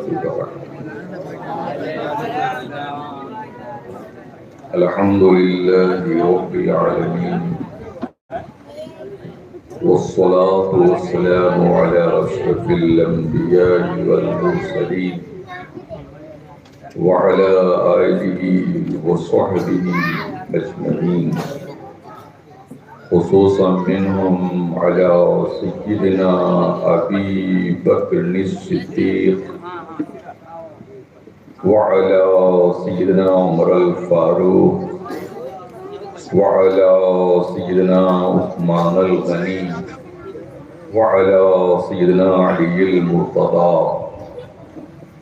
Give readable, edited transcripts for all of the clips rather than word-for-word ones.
نستغفرك الحمد لله رب العالمين والصلاة والسلام على أشرف الأنبياء والمرسلين وعلى آله وصحبه أجمعين خصوصا منهم على سيدنا أبي بكر الصديق وعلى سيدنا عمر الفاروق وعلى سيدنا عثمان الغني وعلى سيدنا علي المرتضى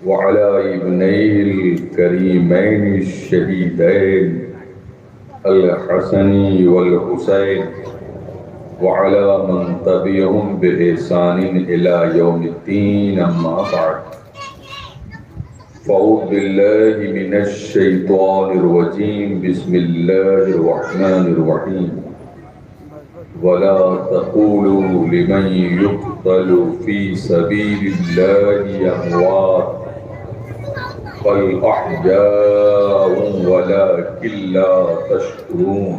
وعلى ابنيه الكريمين الشهيدين الحسن والحسين وعلى من تبعهم بإحسان إلى يوم الدين أما بعد فأعوذ بالله من الشيطان الرجيم بسم الله الرحمن الرحيم ولا تقولوا لمن يقتل في سبيل الله أموات بل أحياء ولكن لا تشكرون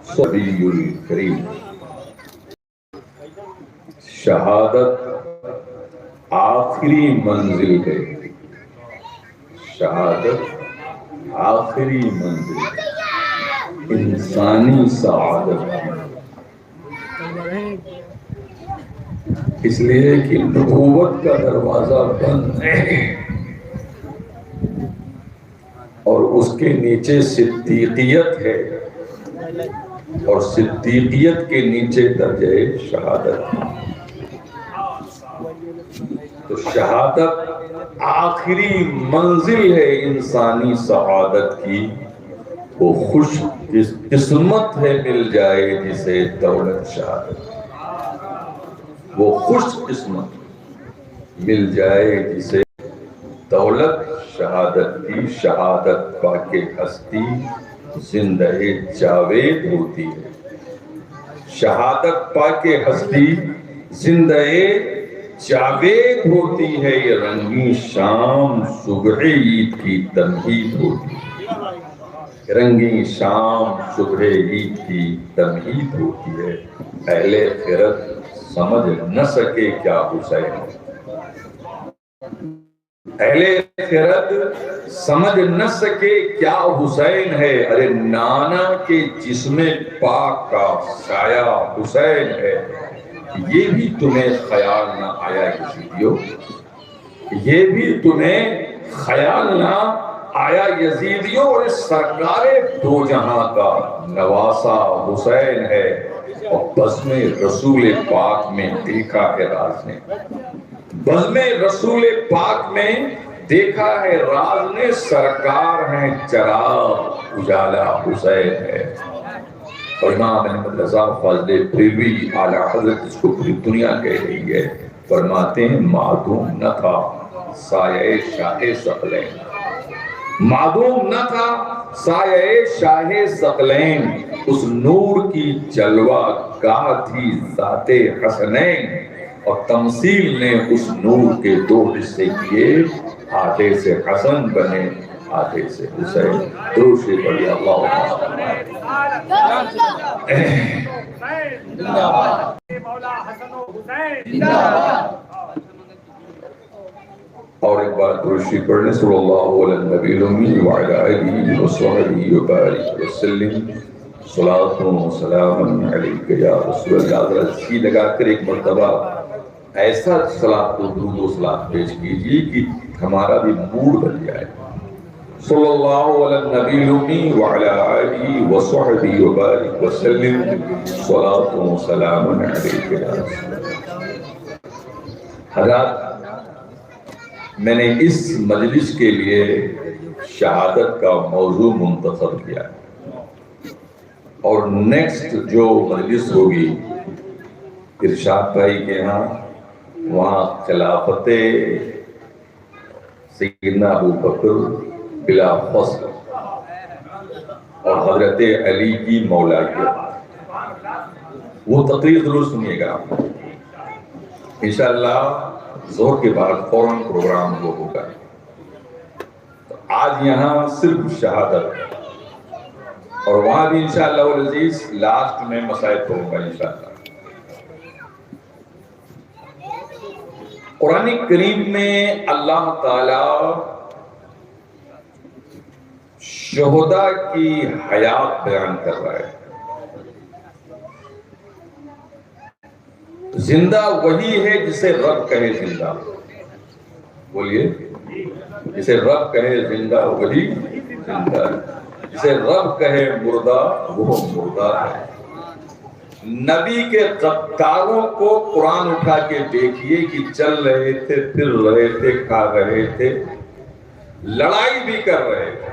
صبي الكريم شہادت آخری منزل ہے، شہادت آخری منزل انسانی سعادت کی، اس لیے کہ نبوت کا دروازہ بند ہے اور اس کے نیچے صدیقیت ہے اور صدیقیت کے نیچے درجہ شہادت ہے۔ تو شہادت آخری منزل ہے انسانی سعادت کی، وہ خوش قسمت ہے مل جائے جسے دولت شہادت، وہ خوش قسمت مل جائے جسے دولت شہادت کی۔ شہادت پا کے ہستی زندہ جاوید ہوتی ہے، شہادت پا کے ہستی زندہ جاوید ہوتی ہے، یہ رنگین شام صبح عید کی تمہید ہوتی ہے، رنگین شام صبح عید کی تمہید ہوتی ہے۔ اہل خرد سمجھ نہ سکے کیا حسین، اہل خرد سمجھ نہ سکے کیا حسین ہے، ارے نانا کے جسم پاک کا سایہ حسین ہے، یہ بھی تمہیں خیال نہ آیا یزیدیو، یہ بھی تمہیں خیال نہ آیا یزیدیو، اور اس سرکار دو جہاں کا نواسا حسین ہے، اور بزم رسول پاک میں دیکھا ہے راز نے، بزم رسول پاک میں دیکھا ہے راز نے، سرکار ہیں چراغ اجالا حسین ہے۔ اور امام احمد رضا فضل بریلوی اعلیٰ حضرت اس کو پوری دنیا کہہ رہی ہے، فرماتے ہیں معدوم نہ تھا سایہ شاہ ثقلین، معدوم نہ تھا سایہ شاہ ثقلین، اس نور کی جلوہ گاہ تھی ذات حسنین، اور تمثیل نے اس نور کے دو حصے کیے، آدھے سے حسن بنے آدھے سے حسین۔ درود سے پڑھی اللہم اور ایک بار درود شریف پڑھنے صلی اللہ علیہ النبی الامی وعلی آلہ وصحبہ وبارک وسلم، صلاۃ و سلام علیک یا رسول اللہ۔ ذرا جی لگا کر ایک مرتبہ ایسا صلاۃ و درود و سلام پیش کیجیے کہ ہمارا بھی موڈ بن جائے۔ صلی اللہ علیہ النبی الامی وعلی آلہ وصحبہ وبارک وسلم، صلاۃ و سلام علیک یا رسول اللہ۔ حضرات، میں نے اس مجلس کے لیے شہادت کا موضوع منتخب کیا ہے، اور نیکسٹ جو مجلس ہوگی ارشاد بھائی کے ہاں، وہاں خلافت سیدنا ابو بکر بلا فصل اور حضرت علی کی مولائیت، وہ تقریر ضرور سنیے گا انشاءاللہ۔ ظہر کے بعد فوراً پروگرام وہ ہوگا. تو آج یہاں صرف شہادت ہے اور وہاں بھی انشاءاللہ العزیز لاسٹ میں مسائل ہوگا انشاءاللہ. قرآن کریم میں اللہ تعالی شہداء کی حیات بیان کر رہا ہے. زندہ وہی ہے جسے رب کہے زندہ. بولیے, جسے رب کہے زندہ وہی زندہ ہے, جسے رب کہے مردہ وہ مردہ ہے. نبی کے قطاروں کو قرآن اٹھا کے دیکھیے کہ چل رہے تھے, پھر رہے تھے, کھا رہے تھے, لڑائی بھی کر رہے تھے,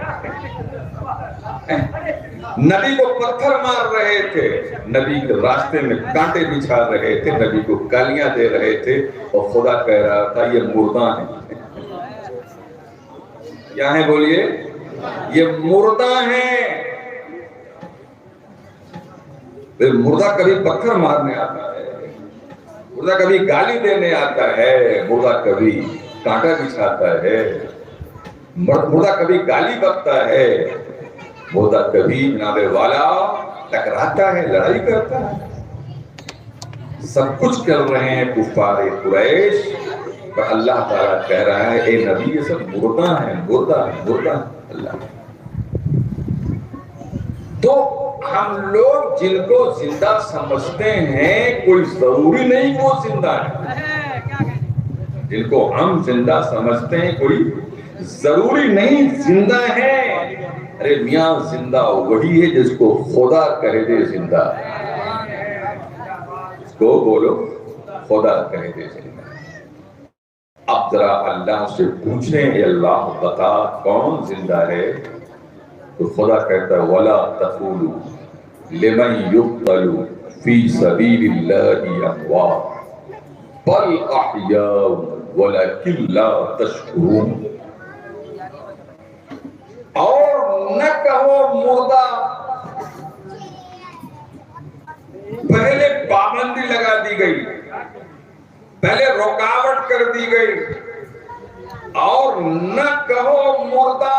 نبی کو پتھر مار رہے تھے, نبی کے راستے میں کانٹے بچھا رہے تھے, نبی کو گالیاں دے رہے تھے, اور خدا کہہ رہا تھا یہ مردہ ہیں. کیا ہیں بولیے؟ یہ مردہ ہیں. مردہ کبھی پتھر مارنے آتا ہے, مردہ کبھی گالی دینے آتا ہے, مردہ کبھی کانٹا بچھاتا ہے, مردہ کبھی گالی بکتا ہے, مردہ کبھی جناب والا ٹکراتا ہے, لڑائی کرتا ہے. سب کچھ کر رہے ہیں کفار قریش, پر اللہ تعالیٰ کہہ رہا ہے اے نبی یہ سب مردہ ہیں, مردہ مردہ. اللہ تو ہم لوگ جن کو زندہ سمجھتے ہیں کوئی ضروری نہیں وہ زندہ ہے. جن کو ہم زندہ سمجھتے ہیں کوئی ضروری نہیں زندہ ہے. ارے میاں زندہ وہی ہے جس کو خدا کہہ دے زندہ. اس کو بولو خدا کہہ دے زندہ. اب ذرا اللہ سے پوچھیں اے اللہ بتا کون زندہ ہے, تو خدا کہتا ہے وَلَا تَقُولُوا لِمَنْ يُقْتَلُ فِي سَبِيلِ اللَّهِ أَمْوَاتٌ بَلْ أَحْيَاءٌ وَلَكِنْ لَا تَشْعُرُونَ. اور نہ کہو مردہ, پہلے پابندی لگا دی گئی, پہلے رکاوٹ کر دی گئی. اور نہ کہو مردہ,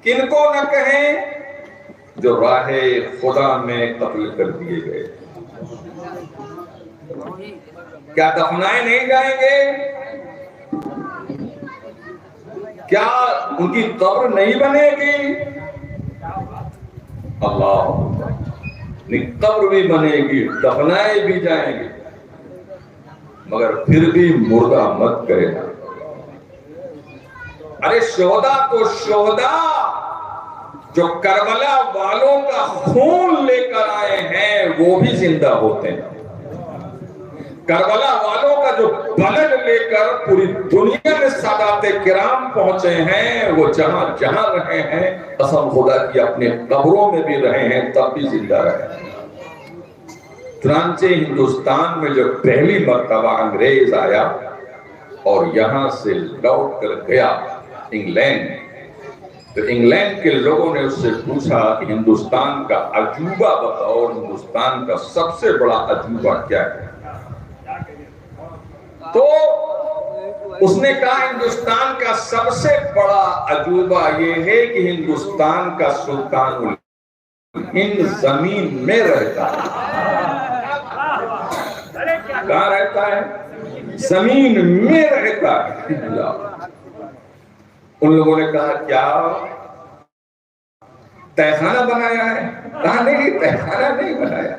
کن کو نہ کہیں جو راہ خدا میں قتل کر دیے گئے. کیا دفنائے نہیں جائیں گے؟ کیا ان کی قبر نہیں بنے گی؟ اللہ, قبر بھی بنے گی, دفنائے بھی جائیں گے, مگر پھر بھی مردہ مت کرے نا. ارے شہداء تو شہداء جو کربلا والوں کا خون لے کر آئے ہیں وہ بھی زندہ ہوتے ہیں. کربلا والوں کا جو بلڈ لے کر پوری دنیا میں سادات کرام پہنچے ہیں, وہ جہاں جہاں رہے ہیں قسم خدا کی اپنے قبروں میں بھی رہے ہیں تب بھی زندہ رہے ہیں. چنانچہ ہندوستان میں جو پہلی مرتبہ انگریز آیا اور یہاں سے لوٹ کر گیا انگلینڈ, تو انگلینڈ کے لوگوں نے اس سے پوچھا کہ ہندوستان کا عجوبہ بتاؤ, ہندوستان کا سب سے بڑا عجوبہ کیا ہے؟ تو اس نے کہا ہندوستان کا سب سے بڑا عجوبہ یہ ہے کہ ہندوستان کا سلطان الہند زمین میں رہتا ہے. کہاں رہتا ہے؟ زمین میں رہتا ہے. ان لوگوں نے کہا کیا تہخانہ بنایا ہے؟ کہا نہیں, تہخانہ نہیں بنایا.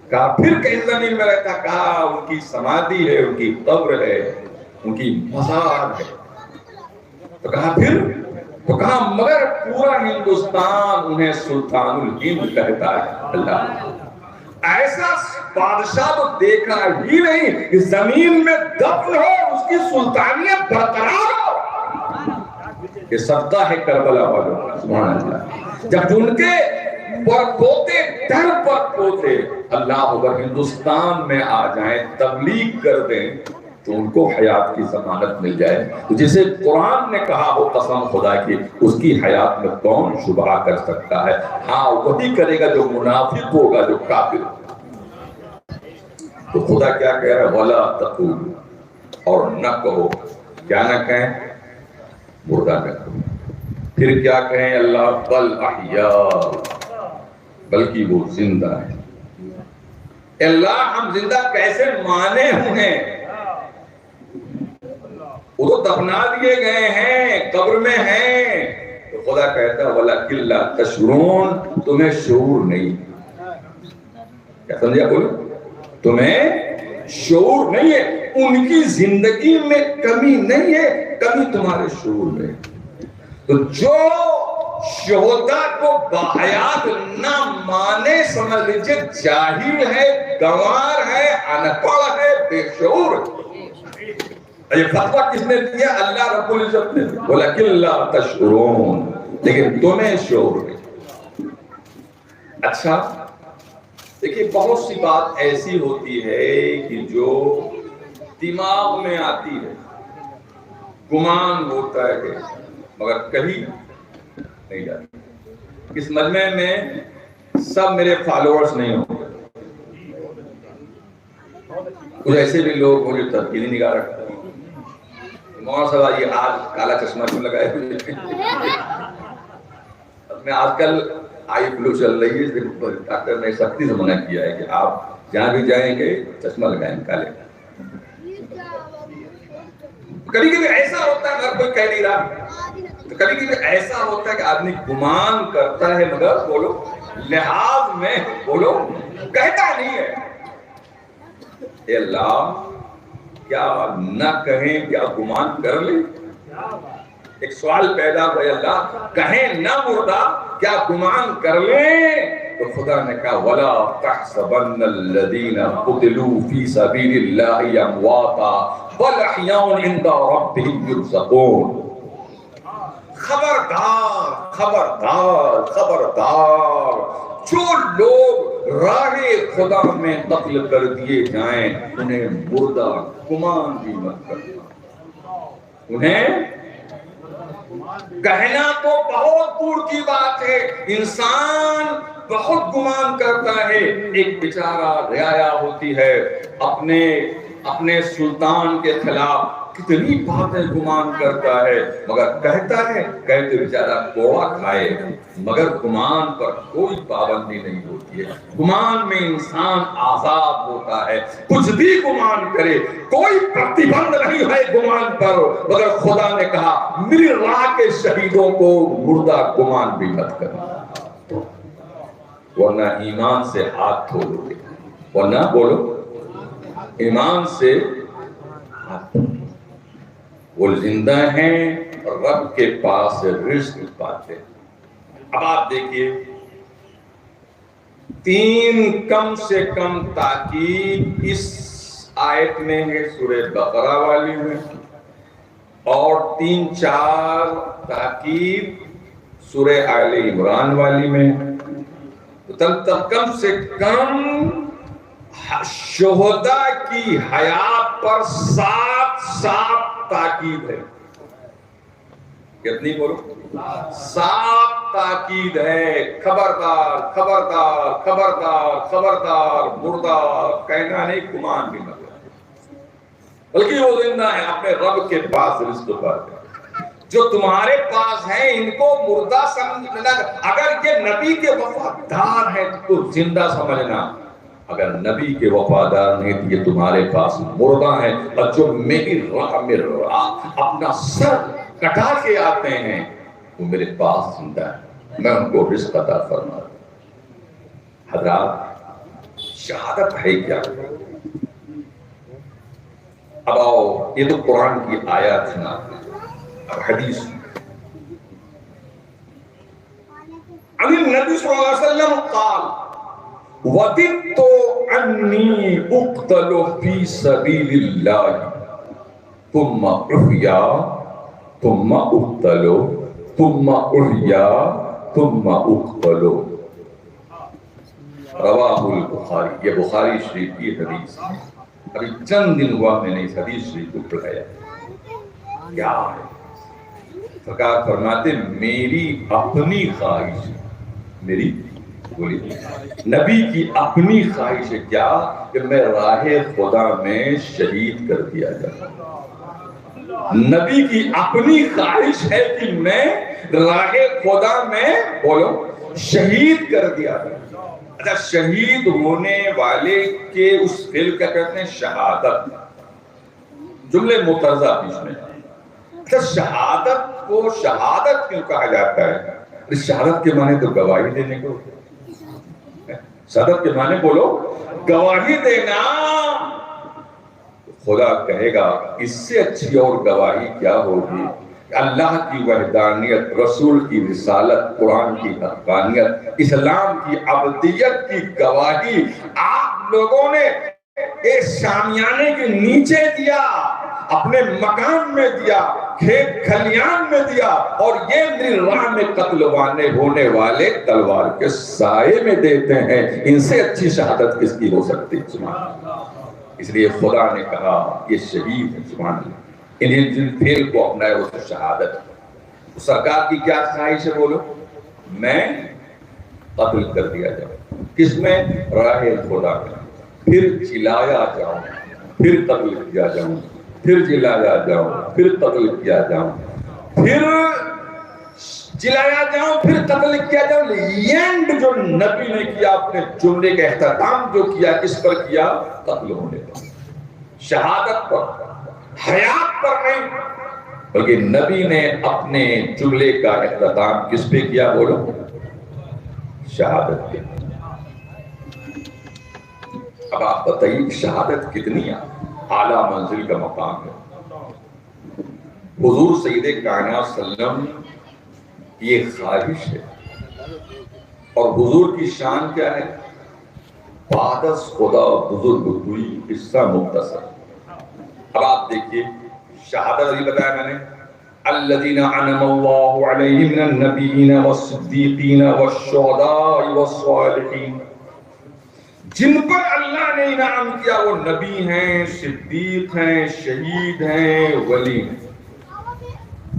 کہا پھر کہیں زمین میں رہتا؟ کہا ان کی سمادھی ہے, ان کی قبر ہے, ان کی مزار ہے. تو کہا پھر, تو کہا مگر پورا ہندوستان انہیں سلطان الہند کہتا ہے. اللہ, ایسا بادشاہ تو دیکھا ہی نہیں کہ زمین میں دفن ہو, اس کی سلطانیت برقرار ہو. یہ صدقہ ہے کربلا والوں کا. سبحان اللہ. جب ان کے پر پوتے در پر پوتے اللہ اگر ہندوستان میں آ جائیں, تبلیغ کر دیں, تو ان کو حیات کی ضمانت مل جائے. تو جسے قرآن نے کہا ہو قسم خدا کی, اس کی حیات میں کون شبہ کر سکتا ہے؟ ہاں وہی کرے گا جو منافق ہوگا, جو کافر ہوگا. تو خدا کیا کہہ رہا ہے؟ وَلَا تَقُولُوا، اور نہ کہو، کیا نہ کہیں؟ مردہ نہ کہو. پھر کیا کہیں اللہ؟ بل احیاء، بلکہ وہ زندہ ہے. اللہ ہم زندہ کیسے مانے ہوئے ہیں؟ وہ تو دفنا دیے گئے ہیں، قبر میں ہیں. تو خدا کہتا ہے وَلَكِنْ لَا تَشْعُرُونَ، تمہیں شعور نہیں. کیا سمجھا؟ بولو، تمہیں شعور نہیں ہے. ان کی زندگی میں کمی نہیں ہے، کمی تمہارے شعور میں. تو جو شہداء کو باحیات نہ مانے، سمجھ لیجیے جاہل ہے، گنوار ہے، ان پڑھ ہے، بے شعور. یہ فتویٰ کس نے دیا؟ اللہ رب العزت نے. وَلَكِنْ لَا تَشْعُرُونَ، لیکن تمہیں شعور نہیں. اچھا دیکھیے، بہت سی بات ایسی ہوتی ہے کہ جو دماغ میں آتی ہے، گمان ہوتا ہے، مگر کبھی نہیں جاتی. اس مجمع میں سب میرے فالوورز نہیں ہوں، کچھ ایسے بھی لوگ ہوں جو تبدیلی نگاہ رکھتے ہیں. مولانا صاحب یہ آج کالا چشمہ کیوں لگائے ہوئے؟ میں آج کل آئی فلو چل رہی ہے، ڈاکٹر نے سختی سے منع کیا ہے کہ آپ جہاں بھی جائیں گے چشمہ لگائیں کالے. کبھی کبھی ایسا ہوتا ہے اگر کوئی کہہ نہیں رہا، تو کبھی کبھی ایسا ہوتا ہے کہ آدمی گمان کرتا ہے مگر بولو لحاظ میں بولو کہتا نہیں ہے. اے اللہ، کیا نہ کہیں، کیا گمان کر لیں؟ ایک سوال پیدا ہوا، اللہ کہیں نہ مردہ، کیا گمان کر لیں؟ تو خدا نے کہا وَلَا تَحْسَبَنَّ الَّذِينَ قُتِلُوا فِي سَبِيلِ اللَّهِ أَمْوَاتًا بَلْ أَحْيَاءٌ عِندَ رَبِّهِمْ يُرْزَقُونَ. خبردار خبردار خبردار، جو لوگ راہ خدا میں قتل کر دیے جائیں انہیں مردہ گمان بھی مت کرنا. انہیں کہنا تو بہت دور کی بات ہے، انسان بہت گمان کرتا ہے. ایک بیچارہ رعایا ہوتی ہے، اپنے سلطان کے خلاف کتنی باتیں گمان کرتا ہے، مگر کہتا ہے، کہتے بیچارہ کوڑا کھائے، مگر گمان پر کوئی پابندی نہیں ہوتی ہے. گمان میں انسان آزاد ہوتا ہے، کچھ بھی گمان کرے، کوئی پرتیبند نہیں ہے گمان پر. مگر خدا نے کہا میری راہ کے شہیدوں کو مردہ گمان بھی مت کرنا، ورنہ ایمان سے ہاتھ دھو لو گے. ورنہ بولو ایمان سے ہاتھ دھو. وہ زندہ ہیں اور رب کے پاس رزق پاتے ہیں. اب آپ دیکھیے، 3 کم سے کم تاکید اس آیت میں ہے سورہ بقرہ والی میں، اور 3-4 تاکید سورہ آل عمران والی میں. تب کم سے کم شہداء کی حیات پر 7 تاکید ہے. کتنی بولو؟ 7 تاکید ہے. خبردار خبردار خبردار خبردار، مردہ کہنا نہیں، گمان بھی مت، بلکہ وہ زندہ ہے، اپنے رب کے پاس رزق پاتے ہیں. جو تمہارے پاس ہیں ان کو مردہ سمجھنا. اگر یہ نبی کے وفادار ہیں تو زندہ سمجھنا، اگر نبی کے وفادار نہیں تو یہ تمہارے پاس مردہ ہیں. اور جو میری راہ میں اپنا سر کٹا کے آتے ہیں وہ میرے پاس زندہ ہے، میں ان کو رزق عطا فرما دوں. حضرات، شہادت ہے کیا؟ اب آؤ، یہ تو قرآن کی آیات سنا، اب حدیث. عن النبی صلی اللہ علیہ وسلم قال وَدِدْتُ أَنِّي أُقْتَلُ فِي سَبِيلِ اللَّهِ ثُمَّ أُحْيَا ثُمَّ أُقْتَلُ ثُمَّ أُحْيَا ثُمَّ أُقْتَلُ. رواہ البخاری، یہ بخاری شریف کی حدیث ہے. ابھی چند دن ہوا میں نے اس حدیث شریف کو پڑھایا. کیا ہے؟ سرکار فرماتے میری اپنی خواہش، میری بولیے نبی کی اپنی خواہش ہے کیا کہ میں راہ خدا میں شہید کر دیا جاؤں. نبی کی اپنی خواہش ہے کہ میں راہ خدا میں بولو شہید کر دیا جاؤں. اچھا شہید ہونے والے کے اس فعل کیا کہتے ہیں؟ شہادت. جملے مترجہ بیچ میں. اچھا شہادت کو شہادت کیوں کہا جاتا ہے؟ شہادت کے معنی تو گواہی دینے کو. شہادت کے معنی بولو گواہی دینا. خدا کہے گا اس سے اچھی اور گواہی کیا ہوگی؟ اللہ کی وحدانیت، رسول کی رسالت، قرآن کی حقانیت، اسلام کی ابدیت کی گواہی آپ لوگوں نے ایک شامیانے کے نیچے دیا، اپنے مکان میں دیا، کھیت کھلیان میں دیا، اور یہ میری راہ میں قتل ہونے والے تلوار کے سائے میں دیتے ہیں. ان سے اچھی شہادت کس کی ہو سکتی؟ سبحان اللہ. اس لیے خدا نے کہا یہ شہید ہے. سبحان اللہ. انہیں جن پھیل کو اپنائے اس شہادت. سرکار کی کیا خواہش ہے بولو؟ میں قتل کر دیا جاؤں. کس میں؟ راہ خدا میں. پھر جلایا جاؤں، پھر قتل کیا جاؤں، پھر جلایا جاؤں، پھر قتل کیا جاؤں، پھر جلایا جاؤں، پھر قتل کیا جاؤں. اینڈ جو نبی نے کیا اپنے جملے کا اختتام جو کیا کس پر کیا؟ قتل ہونے پر، شہادت پر، حیات پر نہیں، بلکہ نبی نے اپنے جملے کا اختتام کس پہ کیا بولو؟ شہادت پہ. اب آپ بتائیے شہادت کتنی اعلیٰ منزل کا مقام ہے. حضور سید کائنات صلی اللہ علیہ وسلم کی یہ خواہش ہے. اور حضور کی شان کیا ہے؟ بعد از خدا بزرگ ہوئی قصہ مختصر. اب آپ دیکھیے شہادت ابھی بتایا میں نے، الذین انعم اللہ علیہم من النبیین والصدیقین والشہداء والصالحین. جن پر اللہ نے انعام کیا وہ نبی ہیں، صدیق ہیں، شہید ہیں، ولی ہیں.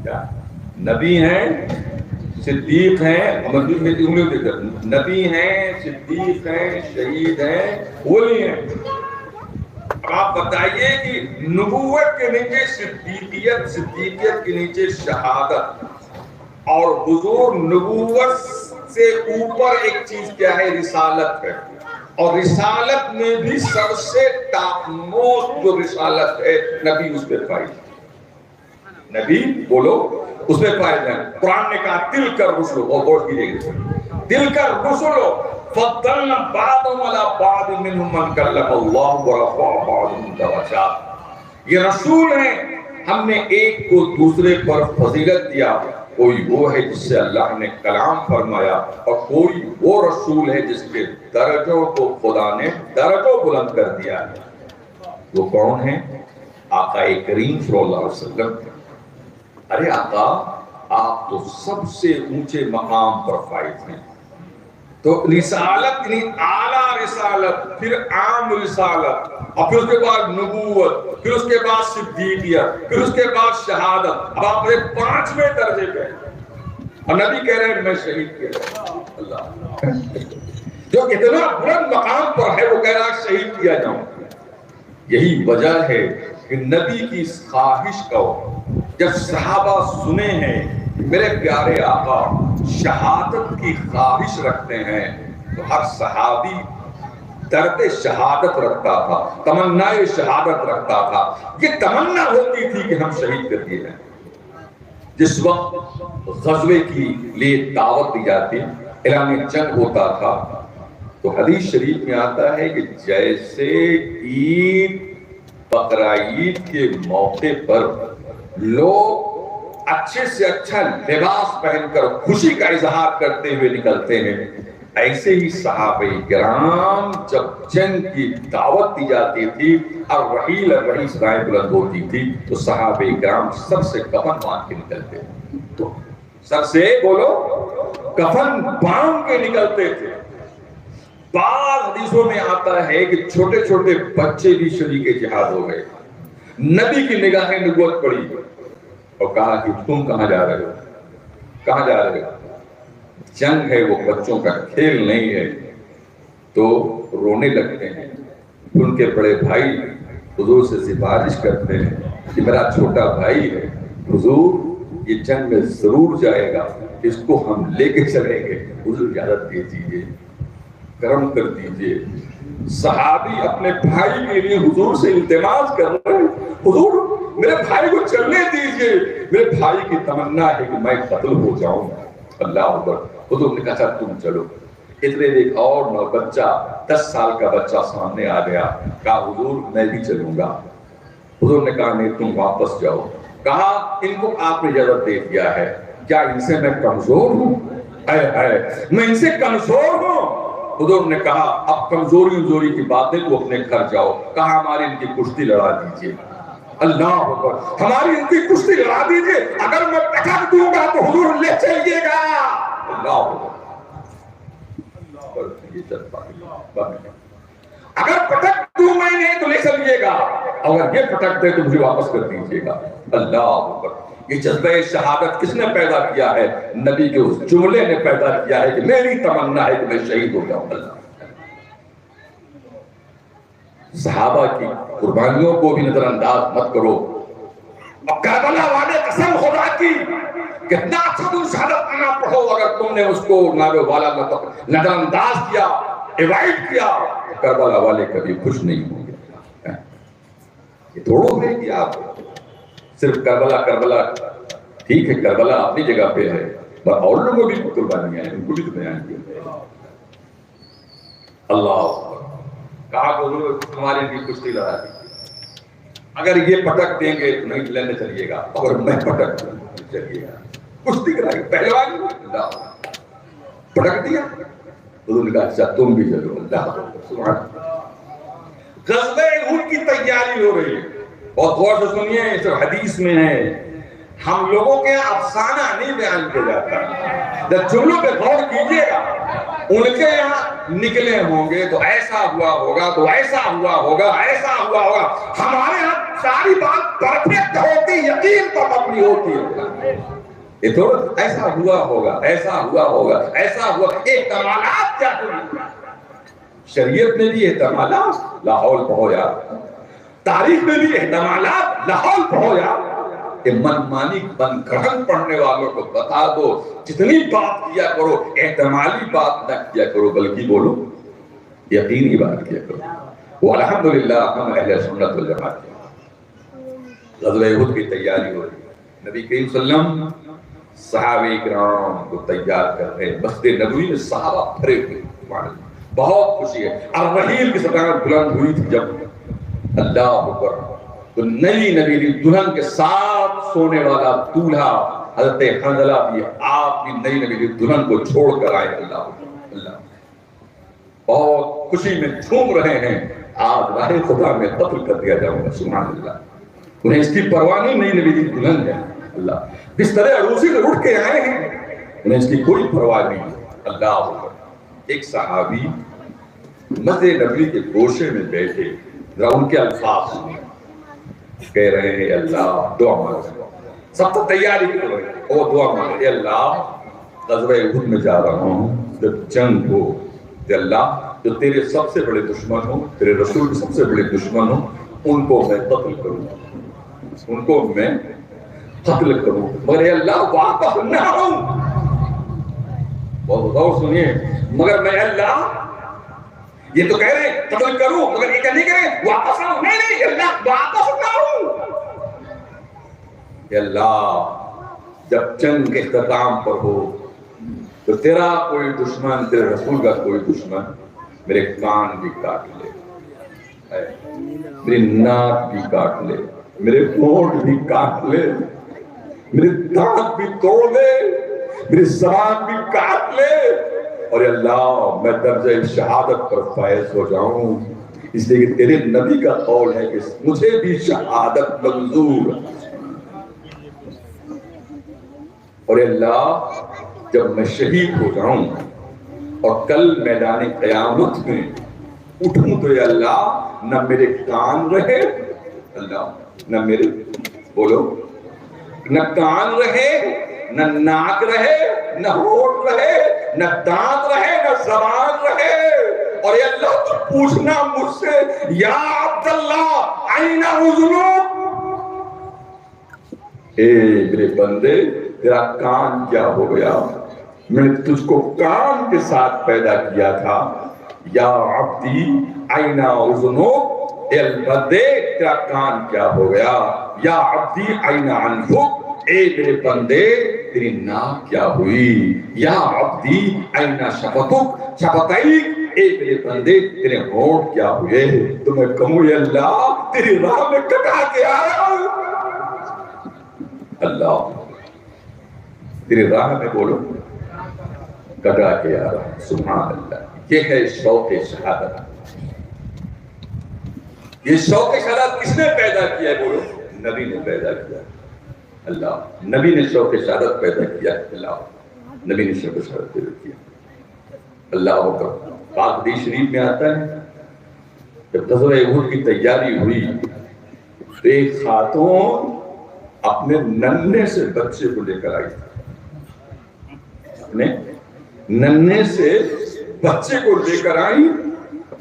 کیا نبی ہیں، صدیق ہیں، نبی ہیں، صدیق ہیں، شہید ہیں، ولی ہیں. اب آپ بتائیے کہ نبوت کے نیچے صدیقیت، صدیقیت کے نیچے شہادت، اور حضور نبوت سے اوپر ایک چیز کیا ہے؟ رسالت ہے. اور رسالت میں بھی سب سے ٹاپ موسٹ جو رسالت ہے نبی اس پہ فائز. نبی بولو اس پہ فائز ہے. قرآن نے کہا تلک الرسل، اور غور کیجئے تلک الرسل فضلنا بعضهم على بعض منهم من کلم اللہ ورفع بعضهم درجات. یہ رسول ہیں، ہم نے ایک کو دوسرے پر فضیلت دیا. کوئی وہ ہے جس سے اللہ نے کلام فرمایا، اور کوئی وہ رسول ہے جس کے درجوں کو خدا نے درجوں بلند کر دیا ہے. وہ کون ہے؟ آقا کریم صلی اللہ علیہ وسلم. ارے آقا آپ تو سب سے اونچے مقام پر فائز ہیں. تو رسالت یعنی اعلیٰ رسالت، پھر عام رسالت، اور پھر اس کے بعد نبوت، پھر اس کے بعد صدیقیت، پھر اس کے بعد شہادت. اب آپ 5ویں درجے پہ، اور نبی کہہ رہے ہیں میں شہید کہہ رہا ہوں. اللہ جو اتنا بلند مقام پر ہے وہ کہہ رہا ہے شہید کیا جاؤں. یہی وجہ ہے کہ نبی کی اس خواہش کو جب صحابہ سنے ہیں میرے پیارے آقا شہادت کی خواہش رکھتے ہیں، تو ہر صحابی درد شہادت رکھتا تھا، تمنا شہادت رکھتا تھا. یہ تمنا ہوتی تھی کہ ہم شہید کر دیے جائیں. جس وقت غزوے کی لیے دعوت دی جاتی، اعلان جنگ ہوتا تھا، تو حدیث شریف میں آتا ہے کہ جیسے عید بقرعید کے موقع پر لوگ اچھے سے اچھا لباس پہن کر خوشی کا اظہار کرتے ہوئے نکلتے ہیں، ایسے ہی صحابہ کرام جب جنگ کی دعوت دی جاتی تھی اور رحیل صدائیں بلند ہوتی تھی تو صحابہ کرام سب سے کفن باندھ کے نکلتے تھے. تو سب سے بولو کفن باندھ کے نکلتے تھے. بعض حدیثوں میں آتا ہے کہ چھوٹے چھوٹے بچے بھی شریک جہاد ہو گئے. نبی کی نگاہیں نبوت پڑی اور کہا کہ تم کہاں جا رہے ہو؟ کہاں جا رہے ہو؟ جنگ ہے وہ بچوں کا کھیل نہیں ہے، تو رونے لگتے ہیں۔ ان کے بڑے بھائی حضور سے سفارش کرتے ہیں کہ میرا چھوٹا بھائی ہے، حضور یہ جنگ میں ضرور جائے گا، اس کو ہم لے کے چلیں گے، حضور اجازت دے دیجیے، کرم کر دیجیے۔ صحابی اپنے بھائی کے لیے حضور سے التماس کر رہے ہیں، حضور میرے بھائی کو چلنے دیجیے، میرے بھائی کی تمنا ہے کہ میں قتل ہو جاؤں۔ اللہ اکبر۔ حضور نے کہا تم چلو۔ اتنے ایک اور بچہ 10 سال کا بچہ سامنے آ گیا، کہا حضور میں بھی چلوں گا۔ حضور نے کہا نہیں تم واپس جاؤ۔ کہا ان کو آپ نے اجازت دے دیا ہے، کیا ان سے میں کمزور ہوں؟ میں ان سے کمزور ہوں؟ حضور نے کہا اب کمزوری کی باتیں تو اپنے گھر جاؤ۔ کہا ہماری ان کی کشتی لڑا دیجیے۔ اللہ اکبر، ہماری ان کی کشتی لڑا دیجیے، اگر میں پٹک دوں گا تو حضور لے چلیے گا۔ اللہ اکبر، اگر پٹک دوں میں نہیں تو لے چلیے گا، اگر یہ پٹک دے تو مجھے واپس کر دیجیے گا۔ اللہ اکبر۔ یہ جذبہ شہادت کس نے پیدا کیا ہے؟ نبی کے اس جملے نے پیدا کیا ہے کہ میری تمنا ہے کہ میں شہید ہو جاؤں۔ اللہ، صحابہ کی قربانیوں کو بھی نظر انداز مت کرو۔ اور کربلا والے قسم خدا کی کتنا اچھا تم شہادت نامہ پڑھو، اگر تم نے اس کو نظر انداز کیا، ایوائڈ کیا، کربلا والے کبھی خوش نہیں ہوں گے۔ یہ تھوڑو ہے کہ آپ صرف کربلا ٹھیک ہے، کربلا اپنی جگہ پہ ہے، پر اور لوگوں بھی قربانیاں ہیں، ان کو بھی تو بیان کیا۔ اللہ کہا حضور ہمارے لیے کشتی لڑا دی، اگر یہ پٹک دیں گے تو نہیں لینے چلیے گا، اگر میں پٹک دوں تو چلیے گا۔ کشتی کرائی پہلوان پٹک دیا، حضور نے کہا اچھا تم بھی چلو۔ اللہ سبحان اللہ۔ غزوہ احد کی تیاری ہو رہی ہے، بہت غور سے سنیے، اس حدیث میں ہے، ہم لوگوں کے افسانہ نہیں بیان کیا جاتا، جب جملوں پہ غور کیجیے گا، ان کے یہاں نکلے ہوں گے تو ایسا ہوا ہوگا، تو ایسا ہوا ہوگا، ایسا ہوا ہوگا۔ ہمارے یہاں ساری بات پرفیکٹ ہوتی، یقین پر مبنی ہوتی ہے۔ یہ تو ایسا ہوا ہوگا، ایسا ہوا ہوگا، ایسا ہوا، احتمالات کیا ہوئی؟ شریعت میں بھی احتمالات، لاحول پڑھو یار، تاریخ میں بھی احتمالات، لاحول پڑھو یار۔ کہ منمانی بن گرہن پڑھنے والوں کو بتا دو، جتنی بات کیا کرو احتمالی بات نہ کیا کرو، بلکہ بولو یقینی بات کیا کرو۔ وہ الحمدللہ ہم اہل سنت والجماعت ہیں۔ غزوہ احد کی تیاری ہو رہی ہے، نبی کریم صلی اللہ علیہ وسلم صحابہ کرام کو تیار کر رہے ہیں، مسجد نبوی میں صحابہ بھرے ہوئے، بہت خوشی ہے۔ الرحیل کی سطح بلند ہوئی تھی جب، اللہ اکبر، تو نئی نبی دلہن کے ساتھ سونے والا دولہا حضرت حنظلہ بھی آپ کی نئی نبی دلہن کو چھوڑ کر آئے۔ اللہ بہت خوشی میں جھوم رہے ہیں، آج راہ خدا میں قتل کر دیا جاؤں گا۔ سبحان اللہ، انہیں اس کی پرواہ نہیں، نئی نبی دلہن ہے۔ اللہ بستر عروسی سے اٹھ کے آئے ہیں، انہیں اس کی کوئی پرواہ نہیں۔ اللہ اکبر۔ ایک صحابی مسجد نبوی کے گوشے میں بیٹھے، ذرا ان کے الفاظ سنیں، کہہ رہے ہیں اللہ دعا مانگو، سب تو تیاری کر رہے ہیں، او دعا مانگو، اے اللہ غزوہ احد میں جا رہا ہوں، جب جنگ ہو، اے اللہ جو تیرے سب سے بڑے دشمن ہوں، تیرے رسول کے سب سے بڑے دشمن ہوں، ان کو میں قتل کروں، ان کو میں قتل کروں، مگر اے اللہ واپس نہ ہوں۔ بہت غور سنیے، مگر میں اللہ یہ تو کہہ رہے ہیں قتل کروں، مگر یہ کہنے کریں واپس آؤں، نہیں اللہ واپس نہ ہوں۔ کہ اللہ جب جنگ اختتام پر ہو تو تیرا کوئی دشمن، تیرے رسول کا کوئی دشمن میرے کان بھی کاٹ لے، میری ناک بھی کاٹ لے، میرے ہونٹ بھی کاٹ لے، میرے دانت بھی توڑ لے، میری زبان بھی کاٹ لے، اور اللہ میں درجہ شہادت پر فائز ہو جاؤں، اس لیے کہ تیرے نبی کا قول ہے کہ مجھے بھی شہادت منظور۔ اور اللہ جب میں شہید ہو جاؤں اور کل میدان قیامت میں اٹھوں تو یا اللہ نہ میرے کان رہے، اللہ نہ میرے بولو، نہ کان رہے، نہ ناک رہے، نہ ہوٹ رہے، نہ دانت رہے، نہ زبان رہے. اور اے اللہ تو پوچھنا مجھ سے یا عبداللہ این اذنک، اے میرے بندے تیرا کان کیا ہو گیا؟ میں نے تجھ کو کان کے ساتھ پیدا کیا تھا. یا عبدی این اذنک، اے بندے تیرا کان کیا ہو گیا؟ یا عبدی این انفک، اے میرے بندے تیری ناک کیا ہوئی؟ یا عبدی این شفتک شفتیک، اے میرے بندے تیرے ہونٹ کیا ہوئے؟ تو میں کہوں یا اللہ تیری راہ میں کٹا کے آیا ہوں. اللہ تیری راہ میں بولو کٹا کے آ رہا. سبحان اللہ. یہ ہے شوق شہادت. یہ شوق شہادت کس نے پیدا کیا ہے؟ بولو نبی نے پیدا کیا. اللہ نبی نے شوق شہادت پیدا کیا. اللہ نبی نے شوق شہادت پیدا کیا. اللہ اکبر. پاک حدیث شریف میں آتا ہے جب غزوہ احد کی تیاری ہوئی تو ایک خاتون اپنے ننھے سے بچے کو لے کر آئی. اپنے ننھے سے بچے کو لے کر آئی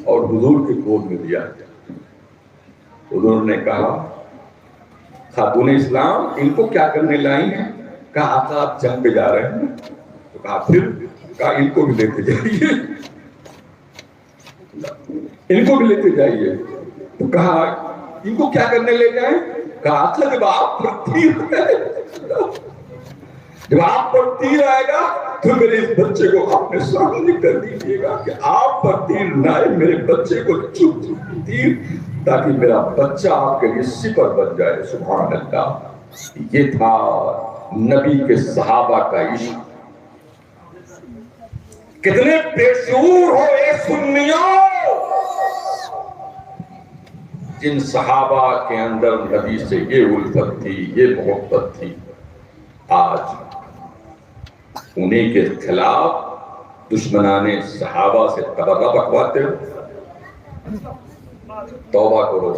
اور حضور کے گود میں دیا. حضور نے کہا خاتون اسلام ان کو کیا کرنے لائی ہیں؟ کہا آقا آپ جنگ پہ جا رہے ہیں. تو کہا پھر؟ کہا ان کو بھی لیتے جائیے، ان کو بھی لیتے جائیے. تو کہا ان کو کیا کرنے لے جائیں؟ کہا آقا جب آپ پر تیر آئے، جب آپ پر تیر آئے گا تو میرے اس بچے کو اپنے سامنے کر دیجیے گا کہ آپ پر تیر نہ آئے، میرے بچے کو چپ تیر، تاکہ میرا بچہ آپ کے لیے سپر بن جائے. سبحان اللہ. یہ تھا نبی کے صحابہ کا عشق. کتنے بے شعور ہو اے سنیوں، جن صحابہ کے اندر نبی سے یہ الفت تھی، یہ محبت تھی. آج انہیں کے خلاف دشمنان صحابہ سے تبرہ بکواتے ہو. توبہ کرو.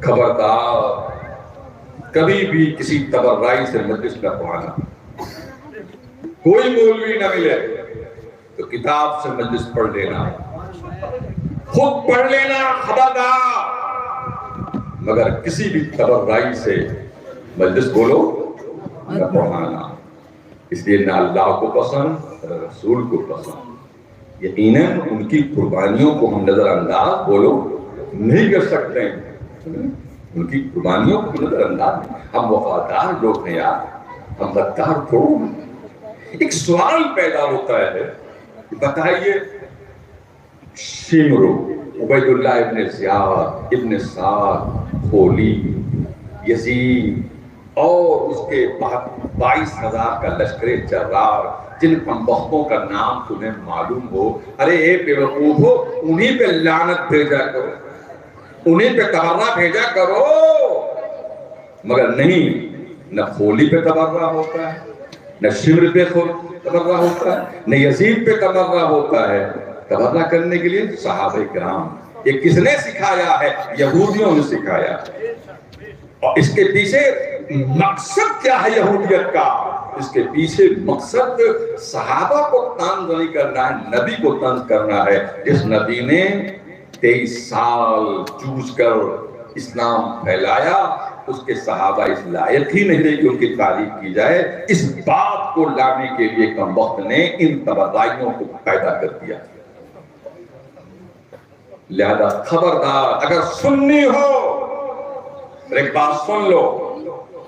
خبردار کبھی بھی کسی تبرعی سے مجلس نہ پڑھانا. کوئی مولوی نہ ملے تو کتاب سے مجلس پڑھ لینا، خود پڑھ لینا. خبردار مگر کسی بھی تبرعی سے مجلس بولو نہ پڑھانا. اس لیے نہ اللہ کو پسند نہ رسول کو پسند. یقیناً ان کی قربانیوں کو ہم نظر انداز بولو نہیں کر سکتے ہیں. ان کی قربانیوں کو نظر انداز، ہم وفادار لوگ ہیں یار، ہم غدار تھوڑو. ایک سوال پیدا ہوتا ہے بتائیے شمرو، عبید اللہ ابن زیاد، ابن سعد، خولی، یزید اور اس کے 22,000 کا لشکر جرار، جن کمبختوں کا نام تمہیں معلوم ہو. ارے اے بیوقوفو، انہی پہ لعنت بھیجا کرو، انہی پہ تبرہ بھیجا کرو. مگر نہیں، نہ خولی پہ تبرہ ہوتا ہے، نہ شمر پہ تبرہ ہوتا ہے، نہ یزید پہ تبرہ ہوتا ہے. تبرہ کرنے کے لیے صحابہ کرام. یہ کس نے سکھایا ہے؟ یہودیوں نے سکھایا. اور اس کے پیچھے مقصد کیا ہے یہودیت کا؟ اس کے پیچھے مقصد صحابہ کو طنز نہیں کرنا ہے، نبی کو طنز کرنا ہے. جس نبی نے 23 سال جوجھ کر اسلام پھیلایا، اس کے صحابہ اس لائق ہی نہیں رہے کہ ان کی تعریف کی جائے. اس بات کو لانے کے لیے کم وقت نے ان تبرائیوں کو پیدا کر دیا. لہذا خبردار، اگر سنی ہو ایک بات سن لو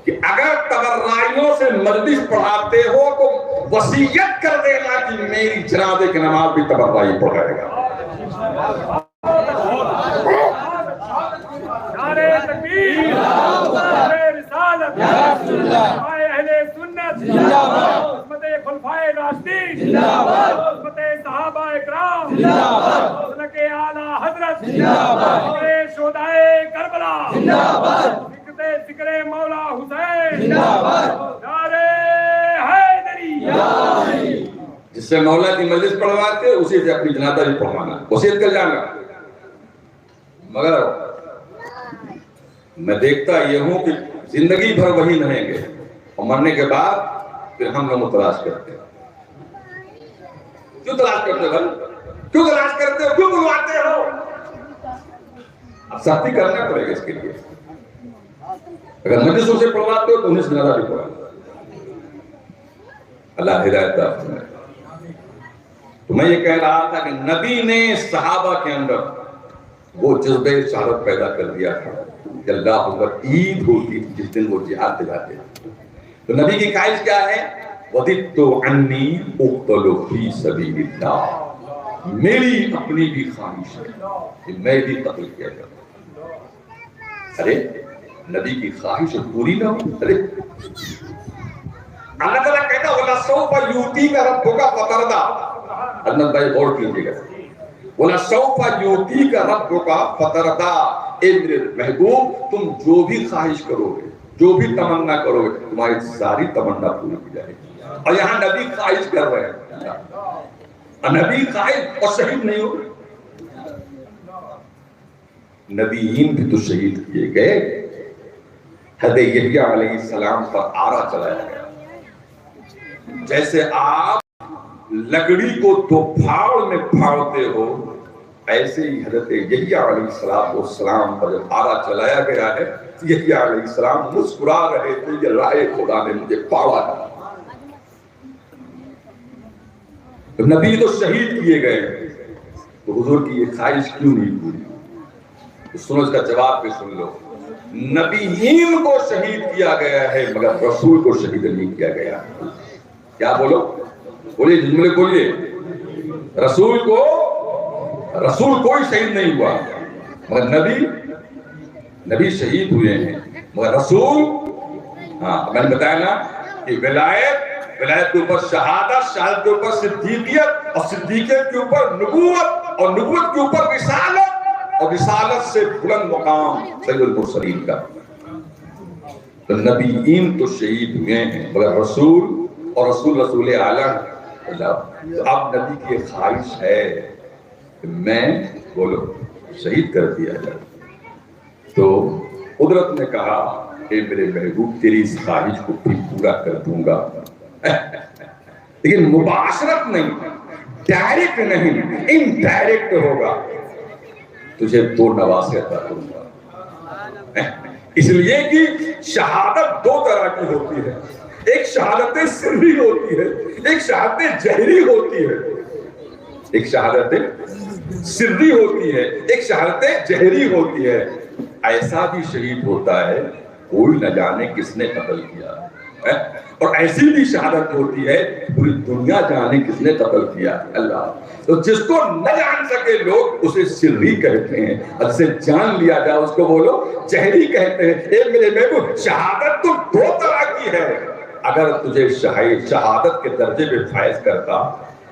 کہ اگر تبرائیوں سے مجلس پڑھاتے ہو تو وصیت کر دینا کہ میری جنازے کی نماز بھی تبرعی پڑھائے گا. نعرہ تکبیر، نعرہ رسالت، اہل سنت زندہ باد، عصمت خلفائے راشدین زندہ باد، عصمت صحابہ اکرام زندہ باد، سنت اعلی حضرت زندہ باد، شہدائے کربلا زندہ باد، ذکر مولا حسین زندہ باد، نعرہ حیدری. جس سے مولا کی مجلس پڑھواتے اسی سے اپنی جنازہ بھی پڑھوانا، وصیت کر جانا. مگر میں دیکھتا یہ ہوں کہ زندگی بھر وہی رہیں گے اور مرنے کے بعد پھر ہم لوگ تلاش کرتے ہیں. کیوں تلاش کرتے ہو؟ کیوں تلاش کرتے ہو؟ کیوں بلواتے ہو؟ اب سختی کرنا پڑے گا اس کے لیے. اگر مجلسوں سے پڑھواتے ہو تو انہیں سے زیادہ بھی پڑھا. اللہ ہدایت عطا فرمائے. تو میں یہ کہہ رہا تھا کہ نبی نے صحابہ کے اندر وہ جذبہ شہادت پیدا کر دیا تھا کہ اللہ اکبر عید ہوتی تھی جس دن وہ جہاد پہ جاتے تھے. تو نبی کی خواہش کیا ہے؟ وَدِدْتُ عَنِّي أُقْتَلُ فِي سَبِيلِ اللَّهِ. میری اپنی بھی خواہش ہے کہ میں بھی قتل کیا جاؤں. ارے نبی کی خواہش پوری نہ ہو. ارے اللہ تعالیٰ کہتا ہے وَلَسَوْفَ يُؤْتِيكَ رَبُّكَ فَتَرْضَىٰ. اللہ بھائی غور کیجیے گا. وَلَسَوْفَ يُؤْتِيكَ رَبُّكَ فَتَرْضَىٰ. اے میرے محبوب تم جو بھی خواہش کرو گے, جو بھی تمنا کرو گے, تمہاری ساری تمنا پوری کی جائے گی. اور یہاں نبی خواہش کر رہے ہیں. نبی خواہش اور شہید نہیں ہو. نبیین بھی تو شہید کیے گئے. حضرت یحییٰ علیہ السلام پر آرا چلایا گیا. جیسے آپ لکڑی کو دو پھاڑ میں پھاڑتے ہو, ایسے ہی حضرت یحییٰ علیہ السلام پر جب آرا چلایا گیا ہے, یحییٰ علیہ السلام مسکرا رہے تھے یہ رائے خدا نے مجھے پاڑا ہے. تو نبی تو شہید کیے گئے, تو حضور کی یہ خواہش کیوں نہیں پوری؟ تو سنو اس کا جواب بھی سن لو. نبیین کو شہید کیا گیا ہے مگر رسول کو شہید نہیں کیا گیا. کیا بولو؟ بولیے جملے بولیے. رسول کوئی شہید نہیں ہوا مگر نبی شہید ہوئے ہیں مگر رسول. ہاں میں نے بتایا نا کہ ولایت کے اوپر شہادت کے اوپر صدیقیت, اور صدیقیت کے اوپر نبوت, اور نبوت کے اوپر رسالت, اور رسالت سے بلند مقام سید المرسلین کا. تو نبیین تو شہید ہوئے ہیں مگر رسول رسول اعلیٰ. تو اب نبی کی خواہش ہے کہ میں بولو شہید کر دیا جائے. تو قدرت نے کہا کہ میرے محبوب تیری اس خواہش کو بھی پورا کر دوں گا, لیکن مباشرت نہیں, ڈائریکٹ نہیں, انڈائریکٹ ہوگا. تجھے 2 نواسے عطا کروں گا. اس لیے کہ شہادت 2 طرح کی ہوتی ہے. ایک شہادت سری ہوتی ہے, ایک شہادت جہری ہوتی ہے. ایک شہادت سری ہوتی ہے, ایک شہادت جہری ہوتی ہے. ایسا بھی شہید ہوتا ہے کوئی نہ جانے کس نے قتل کیا, اور ایسی بھی شہادت ہوتی ہے پوری دنیا جانے کس نے قتل کیا. اللہ تو جس کو نہ جان سکے لوگ اسے سری کہتے ہیں, اور اسے جان لیا جائے اس کو بولو جہری کہتے ہیں. اے میرے محبوب شہادت تو 2 طرح کی ہے. اگر تجھے شہادت کے درجے پہ فائز کرتا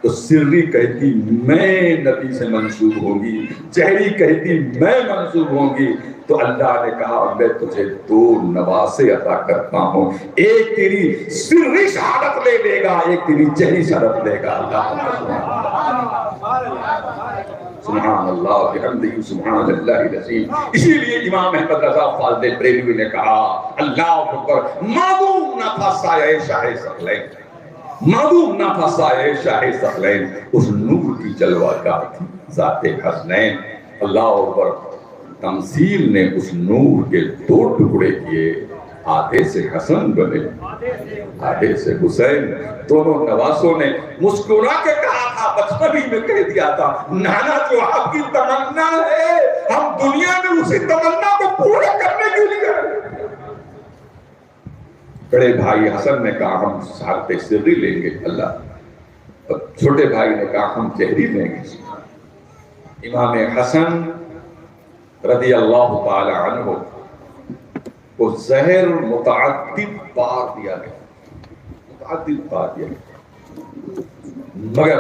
تو سری کہتی میں نبی سے منسوب ہوں گی, جہری کہتی میں منسوب ہوں گی. تو اللہ نے کہا میں تجھے 2 نواسے عطا کرتا ہوں, ایک تیری سری شہادت لے گا, ایک تیری جہری شہادت لے گا. سبحان اللہ بحمدہ سبحان اللہ العظیم. اسی لیے امام احمد رضا فاضل بریلوی نے کہا اللہ اکبر معدوم نہ پھنسائے شاہ ثقلین, معدوم نہ پھنسائے شاہ ثقلین. اس نور کی جلوہ گاہ تھی ذات حسنین. اللہ اکبر. تمثیل نے اس نور کے 2 ٹکڑے کیے, آدھے سے حسن بنے آدھے سے حسین. دونوں نواسوں نے مسکرا کے کہا تھا, بچپن ہی میں کہہ دیا تھا نانا جو آپ کی تمنا ہے ہم دنیا میں اسی تمنا کو پورا کرنے کے لیے. بڑے بھائی حسن نے کہا ہم شہادت سری لیں گے اللہ, اور چھوٹے بھائی نے کہا ہم جہری لیں گے. امام حسن رضی اللہ تعالی عنہ کو زہر متعدد بار دیا گیا, مگر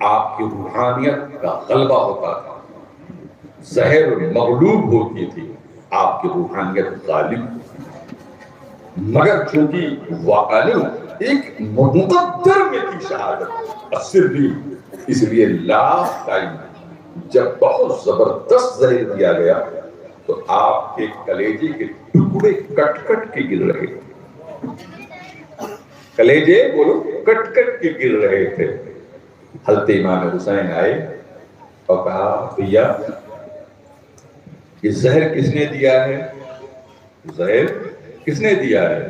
آپ کی روحانیت کا غلبہ ہوتا تھا. زہر مغلوب ہوتی تھی, آپ کی روحانیت غالب. مگر چونکہ ایک مقدر میں تھی شہادت سری, اس لیے لاسٹ ٹائم جب بہت زبردست زہر دیا گیا تو آپ کے کلیجے کے ٹکڑے کٹ کٹ کے گر رہے. کلیجے بولو کٹ کٹ کے گر رہے تھے. حضرت امام حسین آئے اور کہا بھیا یہ زہر کس نے دیا ہے؟ زہر کس نے دیا ہے؟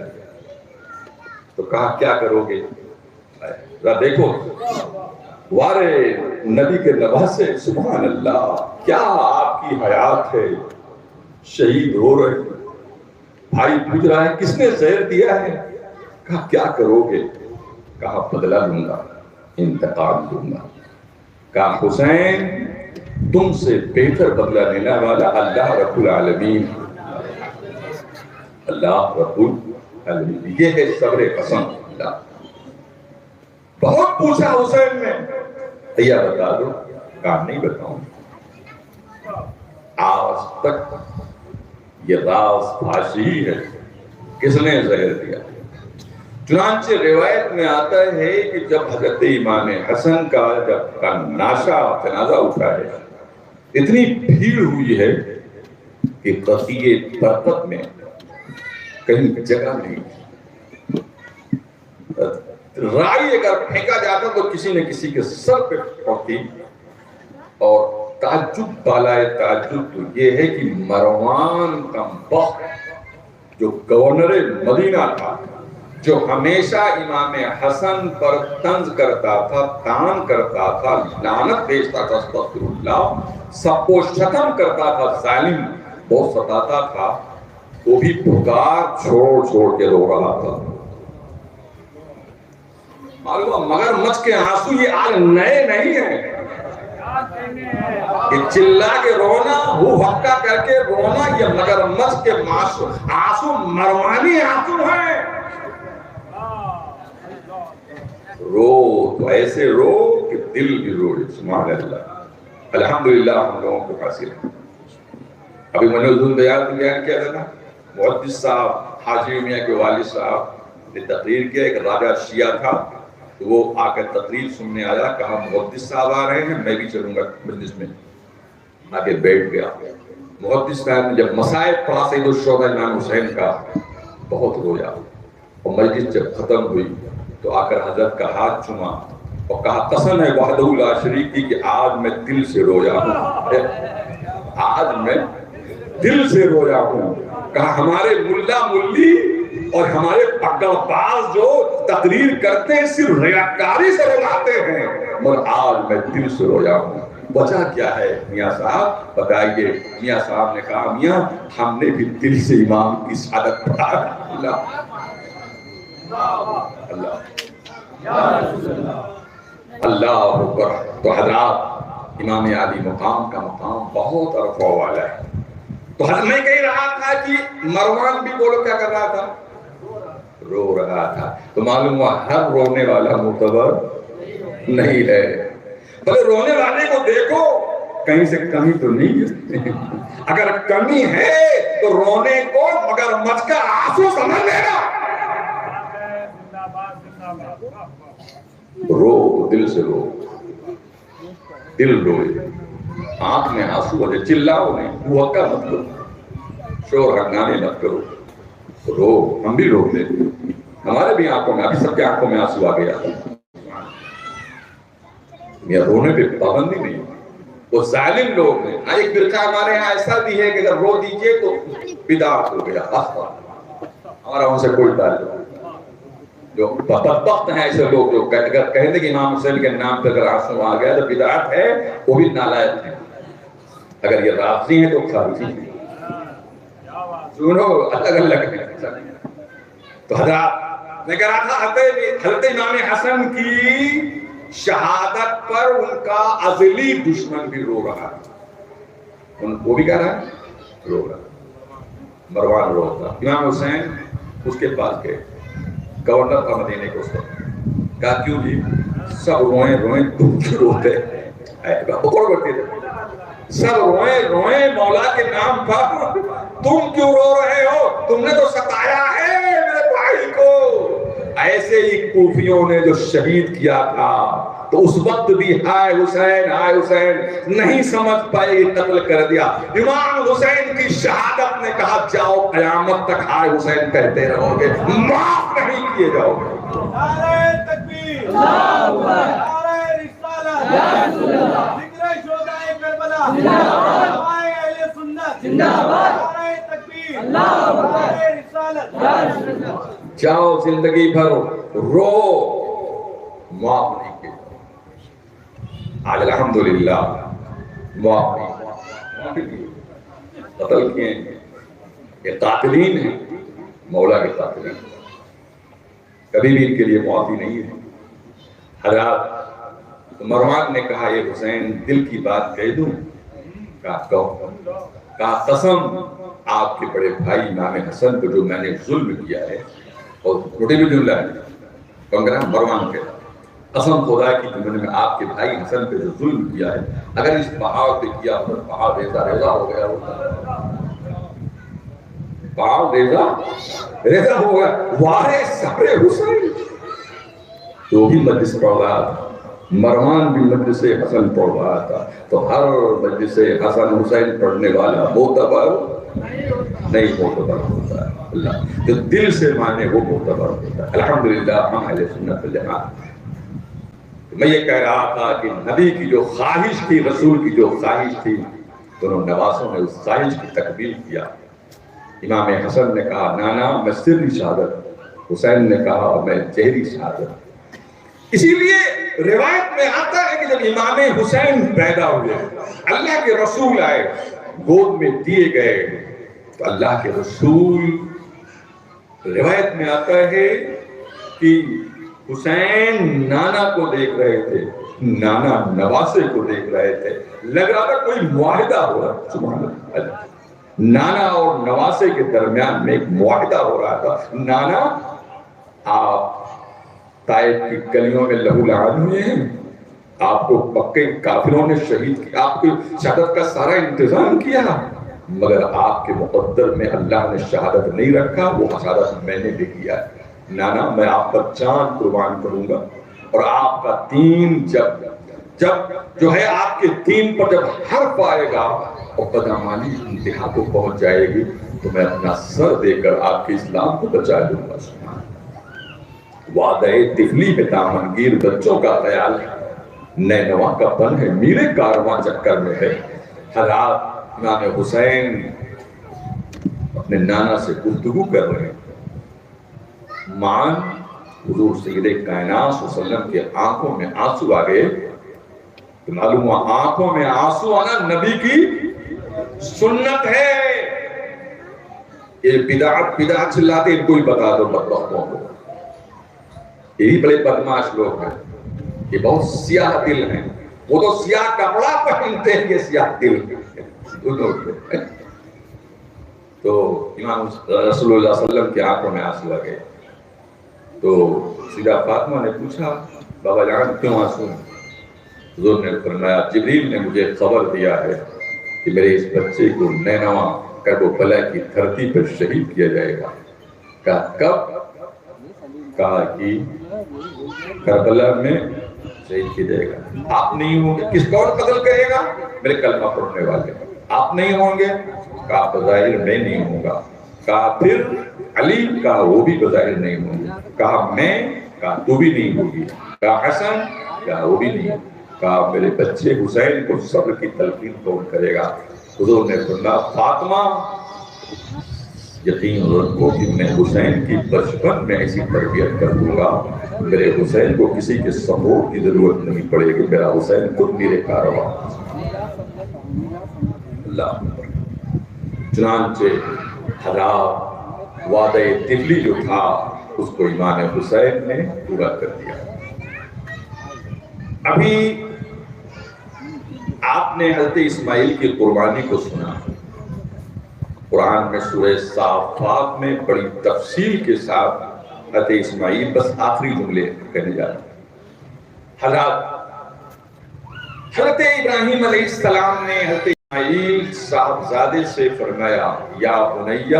تو کہا کیا کرو گے؟ ذرا دیکھو وارے نبی کے نواسے، سبحان اللہ کیا آپ کی حیات ہے. شہید ہو رہے، بھائی پوچھ رہا ہے کس نے زہر دیا ہے؟ کہا کیا کرو گے؟ کہا بدلہ لوں گا، انتقام لوں گا. کہا حسین تم سے بہتر بدلہ لینے والا اللہ رب العالمین، اللہ رب العالمین. یہ ہے صبر قسم. اللہ بہت پوچھا حسین نے، بھیا بتا دو. کہا نہیں بتاؤں. آج تک یہ راز فاشی ہے کس نے زہر دیا. چنانچہ روایت میں آتا ہے کہ جب حضرت امام حسن کا جب ناشا جنازہ اٹھا ہے، اتنی بھیڑ ہوئی ہے کہ قصیے برکت میں کہیں جگہ نہیں. رائی اگر پھینکا جاتا تو کسی نہ کسی کے سر پہ پڑتی. اور تعجب بالائے تعجب تو یہ ہے کہ مروان کا بخت جو گورنر مدینہ تھا، جو ہمیشہ امام حسن پر طنز کرتا تھا، تان کرتا تھا، لعنت بھیجتا تھا، استغفر اللہ، سب کو شتم کرتا تھا، ظالم بہت ستاتا تھا، وہ بھی پکار چھوڑ چھوڑ کے رو رہا تھا. معلوم مگر مچ کے آنسو یہ آج نئے نہیں ہیں. یہ چلا کے رونا، ہو ہکا کر کے رونا، یہ مگر مچ کے آنسو مروانی آنسو ہیں. رو تو ایسے رو کہ دل بھی رو. سبحان اللہ. الحمدللہ ہم لوگوں کو حاصل ہے. ابھی میں نے حضور بیان کیا تھا نا، محدث صاحب حاجی میاں کے والد صاحب نے تقریر کیا. ایک راجہ شیعہ تھا تو وہ آ کر تقریر سننے آیا. کہا محدث صاحب آ رہے ہیں، میں بھی چلوں گا مجلس میں. آگے بیٹھ گیا. محدث صاحب نے جب مسائل پڑھا سید الشہداء امام حسین کا بہت رویا. اور مجلس جب ختم ہوئی تو آ کر حضرت کا ہاتھ چوما اور کہا قسم ہے وحدہ لا شریک کی کہ آج میں دل سے رویا ہوں، آج میں دل سے رویا ہوں. کہا ہمارے ملا ملی اور ہمارے پگڑ باز جو تقریر کرتے ہیں صرف ریاکاری سے رولاتے ہیں، مگر آج میں دل سے رویا ہوں. وجہ کیا ہے میاں صاحب بتائیے؟ میاں صاحب نے کہا میاں ہم نے بھی دل سے امام کی سعادت پڑھا. اللہ اللہ اکبر. تو حضرات امام علی مقام کا مقام بہت عرفہ والا ہے. تو میں کہہ رہا تھا کہ مروان بھی بولو کیا کر رہا تھا؟ رو رہا تھا. تو معلوم ہوا ہر رونے والا معتبر نہیں ہے. بھلے رونے والے کو دیکھو کہیں سے کمی تو نہیں ہے. اگر کمی ہے تو رونے کو مگر مچ کا آنسو سمجھ لینا. رو دل سے رو، دل روئے، آنکھ میں آنسو آجے. چلاؤ نہیں، ہوکا مت کرو، شور ہنگامے مت کرو. رو. ہم بھی روتے، ہمارے بھی آنکھوں میں، ابھی سب کے آنکھوں میں آنسو آ گیا. یہ رونے پہ پابندی نہیں. وہ ظالم لوگ ہیں. ایک فرقہ ہمارے ہاں ایسا بھی ہے کہ اگر رو دیجئے تو بدعت ہو گیا. ہمارا ان سے کوئی تعلق نہیں. جو بدبخت ہیں ایسے لوگ جو اگر کہیں دے کہ امام حسین کے نام پہ اگر آنسو آ گیا تو بدعت ہے، وہ بھی نالائق ہے. اگر یہ رافضی ہیں تو خارجی ہیں. سنو الگ الگ ہیں. تو حضرات میں کہہ رہا تھا حضرت امام حسن کی شہادت پر ان کا ازلی دشمن بھی رو رہا ہے. وہ بھی کہہ رہا ہے رو رہا. مروان رو رہا. امام حسین اس کے پاس گئے، گورنر تھا مدینے کو. اس کو کہا کیوں جی سب روئیں روئیں تم کیوں روتے؟ سب روئیں روئیں مولا کے نام پر، تم کیوں رو رہے ہو؟ تم نے تو ستایا ہے میرے بھائی کو. ایسے ہی کوفیوں نے جو شہید کیا تھا تو اس وقت بھی ہائے حسین نہیں سمجھ پائے، قتل کر دیا۔ امام حسین کی شہادت نے کہا جاؤ قیامت تک ہائے حسین کہتے رہو گے، معاف نہیں کیے جاؤ گے۔ نعرہ تکبیر، نعرہ رسالت، ذکر شہدائے کربلا، علماء اہل سنت، نعرہ تکبیر، نعرہ رسالت۔ جاؤ زندگی بھر رو، معاف نہیں کیے۔ آج الحمدللہ معاف نہیں کیے، قتل کیے، یہ قاتلین ہیں، مولا کے قاتلین، کبھی بھی ان کے لیے معافی نہیں ہے۔ حضرات مروان نے کہا یہ حسین دل کی بات کہہ دوں؟ کہا کہو۔ کہا قسم آپ کے بڑے بھائی امام حسن کو جو میں نے ظلم کیا ہے، اور چھوٹے بھی جملہ ہے، کنگرہ مروان کے قسم خدا کی جو میں نے آپ کے بھائی حسن پہ جو ظلم کیا ہے، اگر اس پہاڑ پہ کیا تو پہاڑ ریزہ ہو گیا ہوتا، پہاڑ ریزہ ہو گیا۔ وارے سارے حسین تو بھی مجلس پڑھ رہا تھا، مروان بھی مجلس حسن پڑھ رہا تھا، تو ہر مجلس حسن حسین پڑھنے والا معتبر نہیں معتبر ہوتا ہے، اللہ جو دل سے مانے وہ معتبر ہوتا ہے۔ الحمدللہ ہم اہل سنت والجماعت۔ میں یہ کہہ رہا تھا کہ نبی کی جو خواہش تھی، رسول کی جو خواہش تھی، دونوں نواسوں نے اس خواہش کی تکمیل کیا۔ امام حسن نے کہا نانا میں سری شہادت، حسین نے کہا میں جہری شہادت۔ اسی لیے روایت میں آتا ہے کہ جب امام حسین پیدا ہوئے، اللہ کے رسول آئے، گود میں دیے گئے، تو اللہ کے رسول، روایت میں آتا ہے کہ حسین نانا کو دیکھ رہے تھے، نانا نواسے کو دیکھ رہے تھے، لگ رہا تھا کوئی معاہدہ ہو رہا، سبحان اللہ، نانا اور نواسے کے درمیان میں ایک معاہدہ ہو رہا تھا۔ نانا آپ طائف کی گلیوں میں لہو لہان ہوئے ہیں، آپ کو پکے کافروں نے شہید کیا، آپ کی شہادت کا سارا انتظام کیا، مگر آپ کے مقدر میں اللہ نے شہادت نہیں رکھا، وہ شہادت میں نے بھی کیا ہے۔ نانا میں آپ پر جان قربان کروں گا، اور آپ کا دین جب جو ہے آپ کے دین پر جب حرف آئے گا اور بدعمالی انتہا کو پہنچ جائے گی، تو میں اپنا سر دے کر آپ کے اسلام کو بچا دوں گا۔ وعدہ طفلی میں دامن گیر بچوں کا خیال ہے، نینوا کا پن ہے میرے کارواں چکر میں ہے۔ حضرات امام حسین اپنے نانا سے گفتگو کر رہے ہیں، مان حضور سید کائنات صلی اللہ علیہ وسلم کے آنکھوں میں آنسو آ گئے۔ تو معلوم ہوا آنکھوں میں آنسو آنا نبی کی سنت ہے۔ یہ بدعت چلاتے ان کو ہی بتا دو بدبختوں کو، یہی بڑے بدماش لوگ ہیں، یہ بہت سیاہ دل ہیں، وہ تو سیاہ کپڑا پہنتے ہیں، یہ سیاہ دل ہیں۔ تو امام رسول اللہ صلی اللہ علیہ وسلم کی آنکھوں میں آنسو آ گئے۔ تو سیدہ فاطمہ نے پوچھا بابا جان کیوں آنسو؟ حضور نے فرمایا جبریل نے مجھے خبر دیا ہے کہ میرے اس بچے کو نینوا کربلا کی دھرتی پر شہید کیا جائے گا۔ کہا کب؟ کہا کہ کربلا میں شہید کیا جائے گا۔ آپ نہیں ہوں گے، کس کون قتل کرے گا؟ میرے کلمہ پڑھنے والے۔ آپ نہیں ہوں گے؟ کہا بظاہر میں نہیں ہوں گا۔ کہا پھر علی؟ کہا وہ بھی بظاہر نہیں ہوں گے۔ کہا میں؟ کہا تو بھی نہیں ہوگی۔ کہا حسن؟ کہا وہ بھی نہیں۔ کہا میرے بچے حسین کو صبر کی تلقین کون کرے گا؟ حضور نے فرمایا فاطمہ یقین رکھو کہ میں حسین کی بچپن میں ایسی تربیت کر دوں گا، میرے حسین کو کسی کے سپورٹ کی ضرورت نہیں پڑے گی، میرا حسین خود میرے کارواں۔ اللہ چنانچہ حضرات وعدہ طفلی جو تھا اس کو امام حسین نے پورا کر دیا۔ ابھی آپ نے حضرت اسماعیل کی قربانی کو سنا، قرآن میں سورہ صافات میں بڑی تفصیل کے ساتھ حضرت اسماعیل، بس آخری جملے کہنے جا رہے ہیں۔ حضرت ابراہیم علیہ السلام نے حضرت اسماعیل صاحبزادے سے فرمایا یا بنیا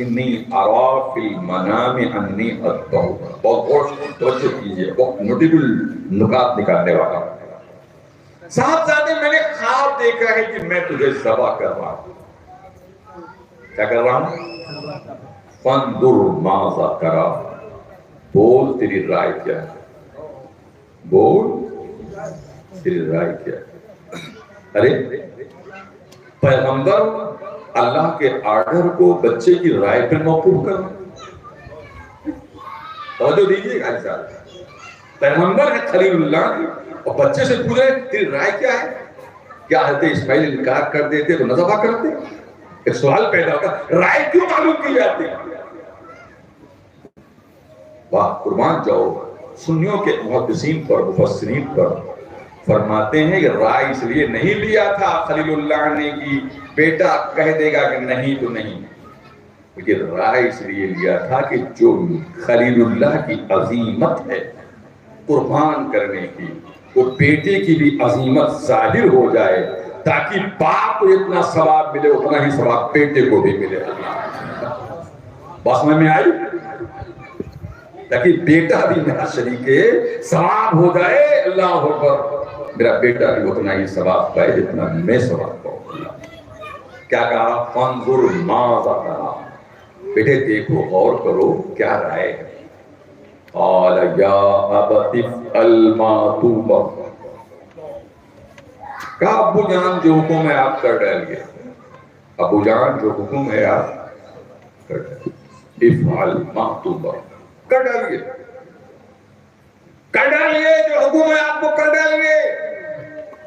انی ارا فی المنام انی اذبحک. بہت غور سے توجہ کیجیے، بہت نوٹیبل نکات نکالنے والا. صاحبزادے میں نے خواب دیکھا ہے کہ میں تجھے ذبح کر رہا ہوں. کیا کر رہا ہوں؟ فانظر ماذا ترى، بول تیری رائے کیا ہے، بول تیری رائے کیا ہے. ارے پیغمبر اللہ کے آرڈر کو بچے کی رائے پر موقوف کرنا. توجہ دیجیے گا صاحب، پیغمبر ہے خلیل اللہ کی اور بچے سے پوچھ رہے تیری رائے کیا ہے. کیا حضرت اسماعیل انکار کر دیتے تو نہ ذبح کرتے؟ ایک سوال پیدا ہوتا، رائے کیوں معلوم کی جاتی؟ واہ، قربان جاؤ سنیوں کے محدثین پر مفسرین پر. فرماتے ہیں کہ رائے اس لیے نہیں لیا تھا خلیل اللہ نے کہ بیٹا کہہ دے گا کہ نہیں تو نہیں، لیکن رائے اس لیے لیا تھا کہ جو خلیل اللہ کی عظیمت ہے قربان کرنے کی، وہ بیٹے کی بھی عظیمت ظاہر ہو جائے تاکہ باپ کو اتنا ثواب ملے اتنا ہی ثواب بیٹے کو بھی ملے. بس میں آئی تاکہ بیٹا بھی میرا شریک ثواب ہو جائے. اللہ اکبر، میرا بیٹا بھی اتنا ہی ثواب پائے جتنا میں ثواب پاؤں. کیا کہا؟ فانظر ماذا ترى، بیٹے دیکھو غور کرو کیا رائے ہے. قال یا ابت افعل ما تؤمر، کہا ابو جان جو حکم ہے آپ کر ڈالیے. ابو جان جو حکم ہے آپ کر ڈالیے. افعل ما تؤمر، کر ڈالیے، کر ڈالیے، جو حکم ہے آپ کو کر ڈالیے.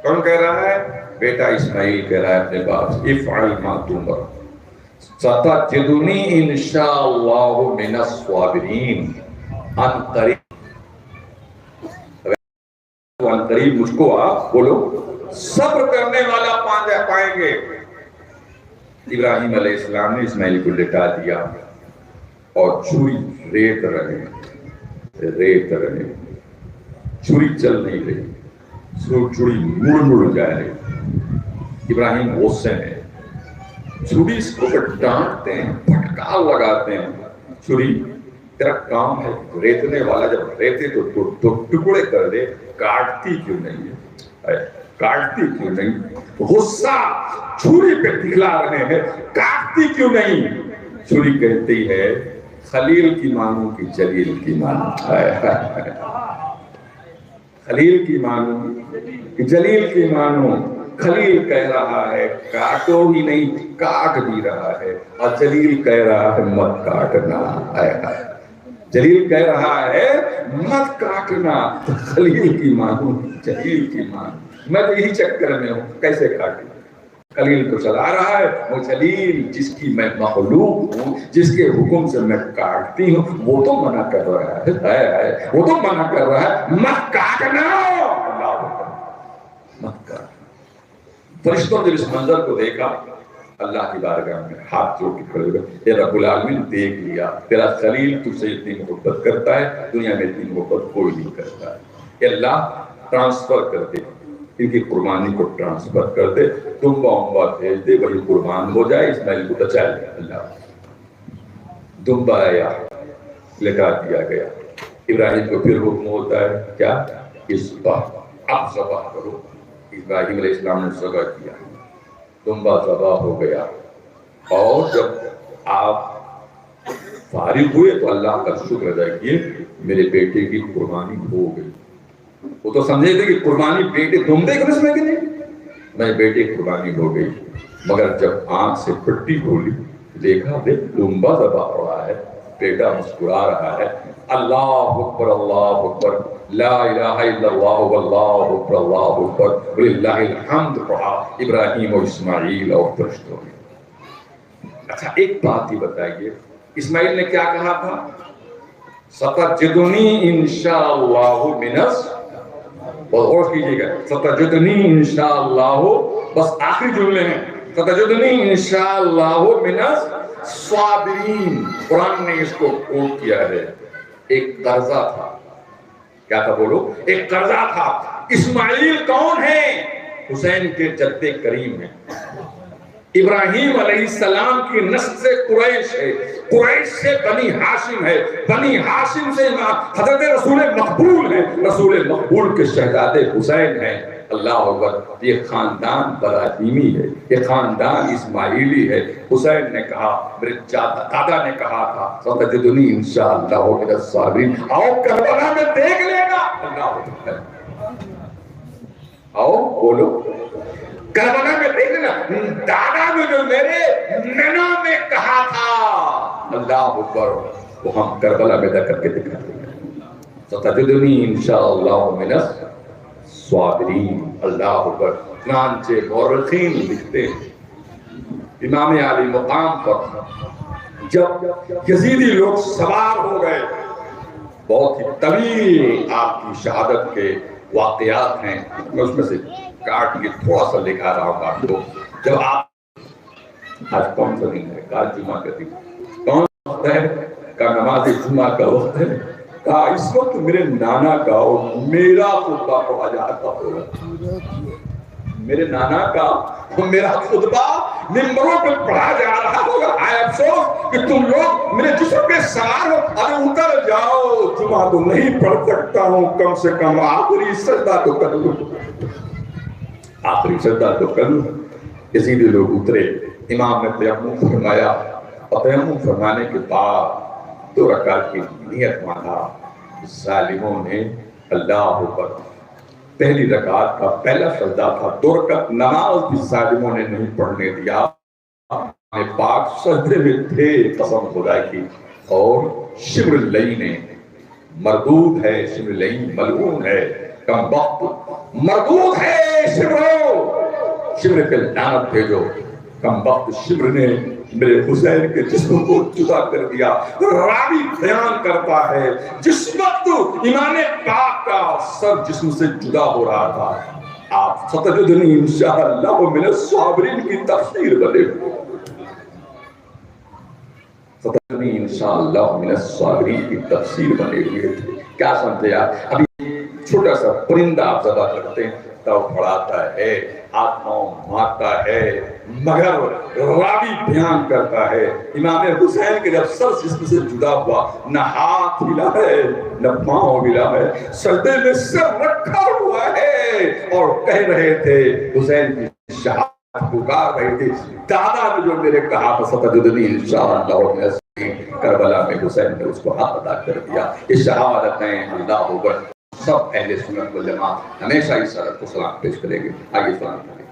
کون کہہ رہا ہے؟ بیٹا اسماعیل کہہ رہا ہے اپنے باپ سے افعل ما تؤمر ستجدنی انشاءاللہ من الصابرین. ان قریب مجھ کو آپ بولو صبر کرنے والا پائیں گے. ابراہیم علیہ السلام نے اسماعیل کو لٹا دیا اور چھری ریت رہے، چھری چل نہیں رہی، چھری مڑ جا رہی. ابراہیم غصے میں چھری اس کو ڈانٹتے ہیں، پھٹکار لگاتے ہیں. چھری تیرا کام ہے ریتنے والا، جب ریتے تو ٹکڑے کر دے، کاٹتی کیوں نہیں ہے، کاٹتی کیوں نہیں. غصہ چھری پہ دکھلا رہے ہیں، کاٹتی کیوں نہیں. چھری کہتی ہے خلیل کی مانو کہ جلیل کی مانو، خلیل کی مانو کہ جلیل کی مانو. خلیل کہہ رہا ہے کاٹو ہی نہیں، کاٹ بھی رہا ہے، اور جلیل کہہ رہا ہے مت کاٹنا. جلیل کہہ رہا ہے مت کاٹنا، خلیل کی مانو جلیل کی مانو. میں تو یہی چکر میں ہوں کیسے کاٹوں. خلیل تو چلا رہا ہے، وہ جلیل جس کی میں مخلوق ہوں، جس کے حکم سے میں کاٹتی ہوں، وہ تو منع کر رہا ہے، وہ تو منع کر رہا ہے مت کاٹنا، مت کاٹنا. فرشتوں نے اس منظر کو دیکھا، اللہ کی بارگاہ میں ہاتھ جوڑ کے کھڑے ہوئے، اے رب العالمین دیکھ لیا تیرا خلیل تجھ سے اتنی محبت کرتا ہے، دنیا میں اتنی محبت کوئی نہیں کرتا ہے. کہ اللہ ٹرانسفر کر دے، ان کی قربانی کو ٹرانسفر کر دے، دمبا امبا بھیج دے، وہی قربان ہو جائے. اسماعیل کو بچا لیا اللہ. دمبا آیا، لٹا دیا گیا. ابراہیم کو پھر حکم ہوتا ہے کیا؟ اب ذبح کرو. ابراہیم علیہ السلام نے ذبح کیا، دمبا ذبح ہو گیا. اور جب آپ فارغ ہوئے تو اللہ کا شکر ادا کیے، میرے بیٹے کی قربانی ہو گئی. وہ تو سمجھے تھے کہ قربانی بیٹے دمبے کے رسم ہے کہ نہیں، میرے بیٹے کی قربانی ہو گئی. مگر جب آنکھ سے پٹی کھولی دیکھا دمبا ذبح ہو رہا ہے، بیٹا مسکرا رہا ہے. اللہ اکبر اللہ اکبر لا الہ الا اللہ واللہ اکبر اللہ اکبر وللہ الحمد پڑھا ابراہیم اور اسماعیل اور فرشتوں نے. اچھا ایک بات ہی بتائیے، اسماعیل نے کیا کہا تھا؟ ستجدنی انشاءاللہ من بہت غور کیجیے گا، ستجدنی انشاءاللہ، بس آخری جملے ہیں، ستجدنی انشاءاللہ من الصابرین. قرآن نے اس کو کوٹ کیا ہے. ایک قرضہ تھا، کیا تھا بولو؟ ایک قرضہ تھا. اسماعیل کون ہے؟ حسین کے جد کریم ہیں. ابراہیم علیہ السلام کی نسل سے قریش ہے، قریش سے بنی ہاشم ہے، بنی ہاشم سے حضرت رسول مقبول ہے، رسول مقبول کے شہزادے حسین ہیں۔ اللہ اکبر، یہ خاندان ابراہیمی ہے، یہ خاندان اسماعیلی ہے۔ حسین نے کہا، میرے دادا نے کہا تھا ستجدنی انشاءاللہ من الصابرین، آؤ کربلا میں دیکھ لینا۔ اللہ اکبر، آؤ بولو کربلا میں دیکھ لینا، دادا نے جو میرے ننا میں کہا تھا، اللہ اکبر، وہ ہم کربلا میں جا کر کے دکھا دیں گے۔ ستجدنی انشاءاللہ من الصابرین، اللہ اکبر۔ چنانچہ مورخین لکھتے ہیں امام علی مقام پر جب یزیدی لوگ سوار ہو گئے، بہت ہی طویل آپ کی شہادت کے واقعات ہیں، میں اس میں سے کاٹ کے تھوڑا سا لکھا رہا ہوں آپ کو۔ جب آپ، آج کون سا دن ہے؟ کل جمعہ کا دن، کون وقت ہے؟ کا نماز جمعہ کا وقت ہے۔ کہا اس وقت میرے نانا کا اور میرا خطبہ پڑھا جاتا ہوگا، میرے نانا کا اور میرا خطبہ ممبروں پر پڑھا جا رہا ہوگا۔ آئے افسوس کہ تم لوگ میرے جسم پہ سوار ہو، ارے اتر جاؤ، جمعہ تو نہیں پڑھ سکتا ہوں، کم سے کم آخری سجدہ تو کر لوں، آخری سجدہ تو کر لوں۔ یزیدی لوگ اترے، امام نے تیمم فرمایا، اور تیمم فرمانے کے بعد 2 رکعت کی نیت مانا۔ ظالموں نے اللہ اکبر، پہلی رکعت کا پہلا سجدہ تھا، 2 رکعت نماز بھی ظالموں نے نہیں پڑھنے دیا۔ پاک سجدے میں تھے قسم خدا کی، اور شبر اللہ نے، مردود ہے شبر اللہ، ملعون ہے، کم وقت مردود ہے شبر پہ لعنت بھیجو۔ کم وقت شبر نے میرے حسین کے جسم کو جدا کر دیا۔ راوی بیان کرتا ہے جس وقت امام پاک کا سر جسم سے جدا ہو رہا تھا، آپ ستجدنی انشاءاللہ من الصابرین کی تفسیر بنے ہوئے، ستجدنی انشاءاللہ من الصابرین کی تفسیر بنے ہوئے تھے۔ کیا سمجھے آپ؟ ابھی چھوٹا سا پرندہ آپ ذبح کرتے ہیں تو پڑھاتا ہے، آتماؤں مارتا ہے، مگر راوی بیان کرتا ہے امام حسین کے جب سر جسم سے جدا ہوا، نہ ہاتھ ہلا ہے نہ پاؤں ہلا ہے، سجدے میں سر رکھا ہوا ہے، اور کہہ رہے تھے حسین کی شہادت پکار رہے تھے۔ دادا نے جو میرے کہا تھا ستجدنی انشاءاللہ، کربلا میں حسین نے اس کو حق ادا کر دیا۔ یہ شہادتیں اللہ اکبر، سب اہل سنت والجماعت ہمیشہ اس سرت کو سلام پیش کریں گے۔ آگے سلام کریں گے۔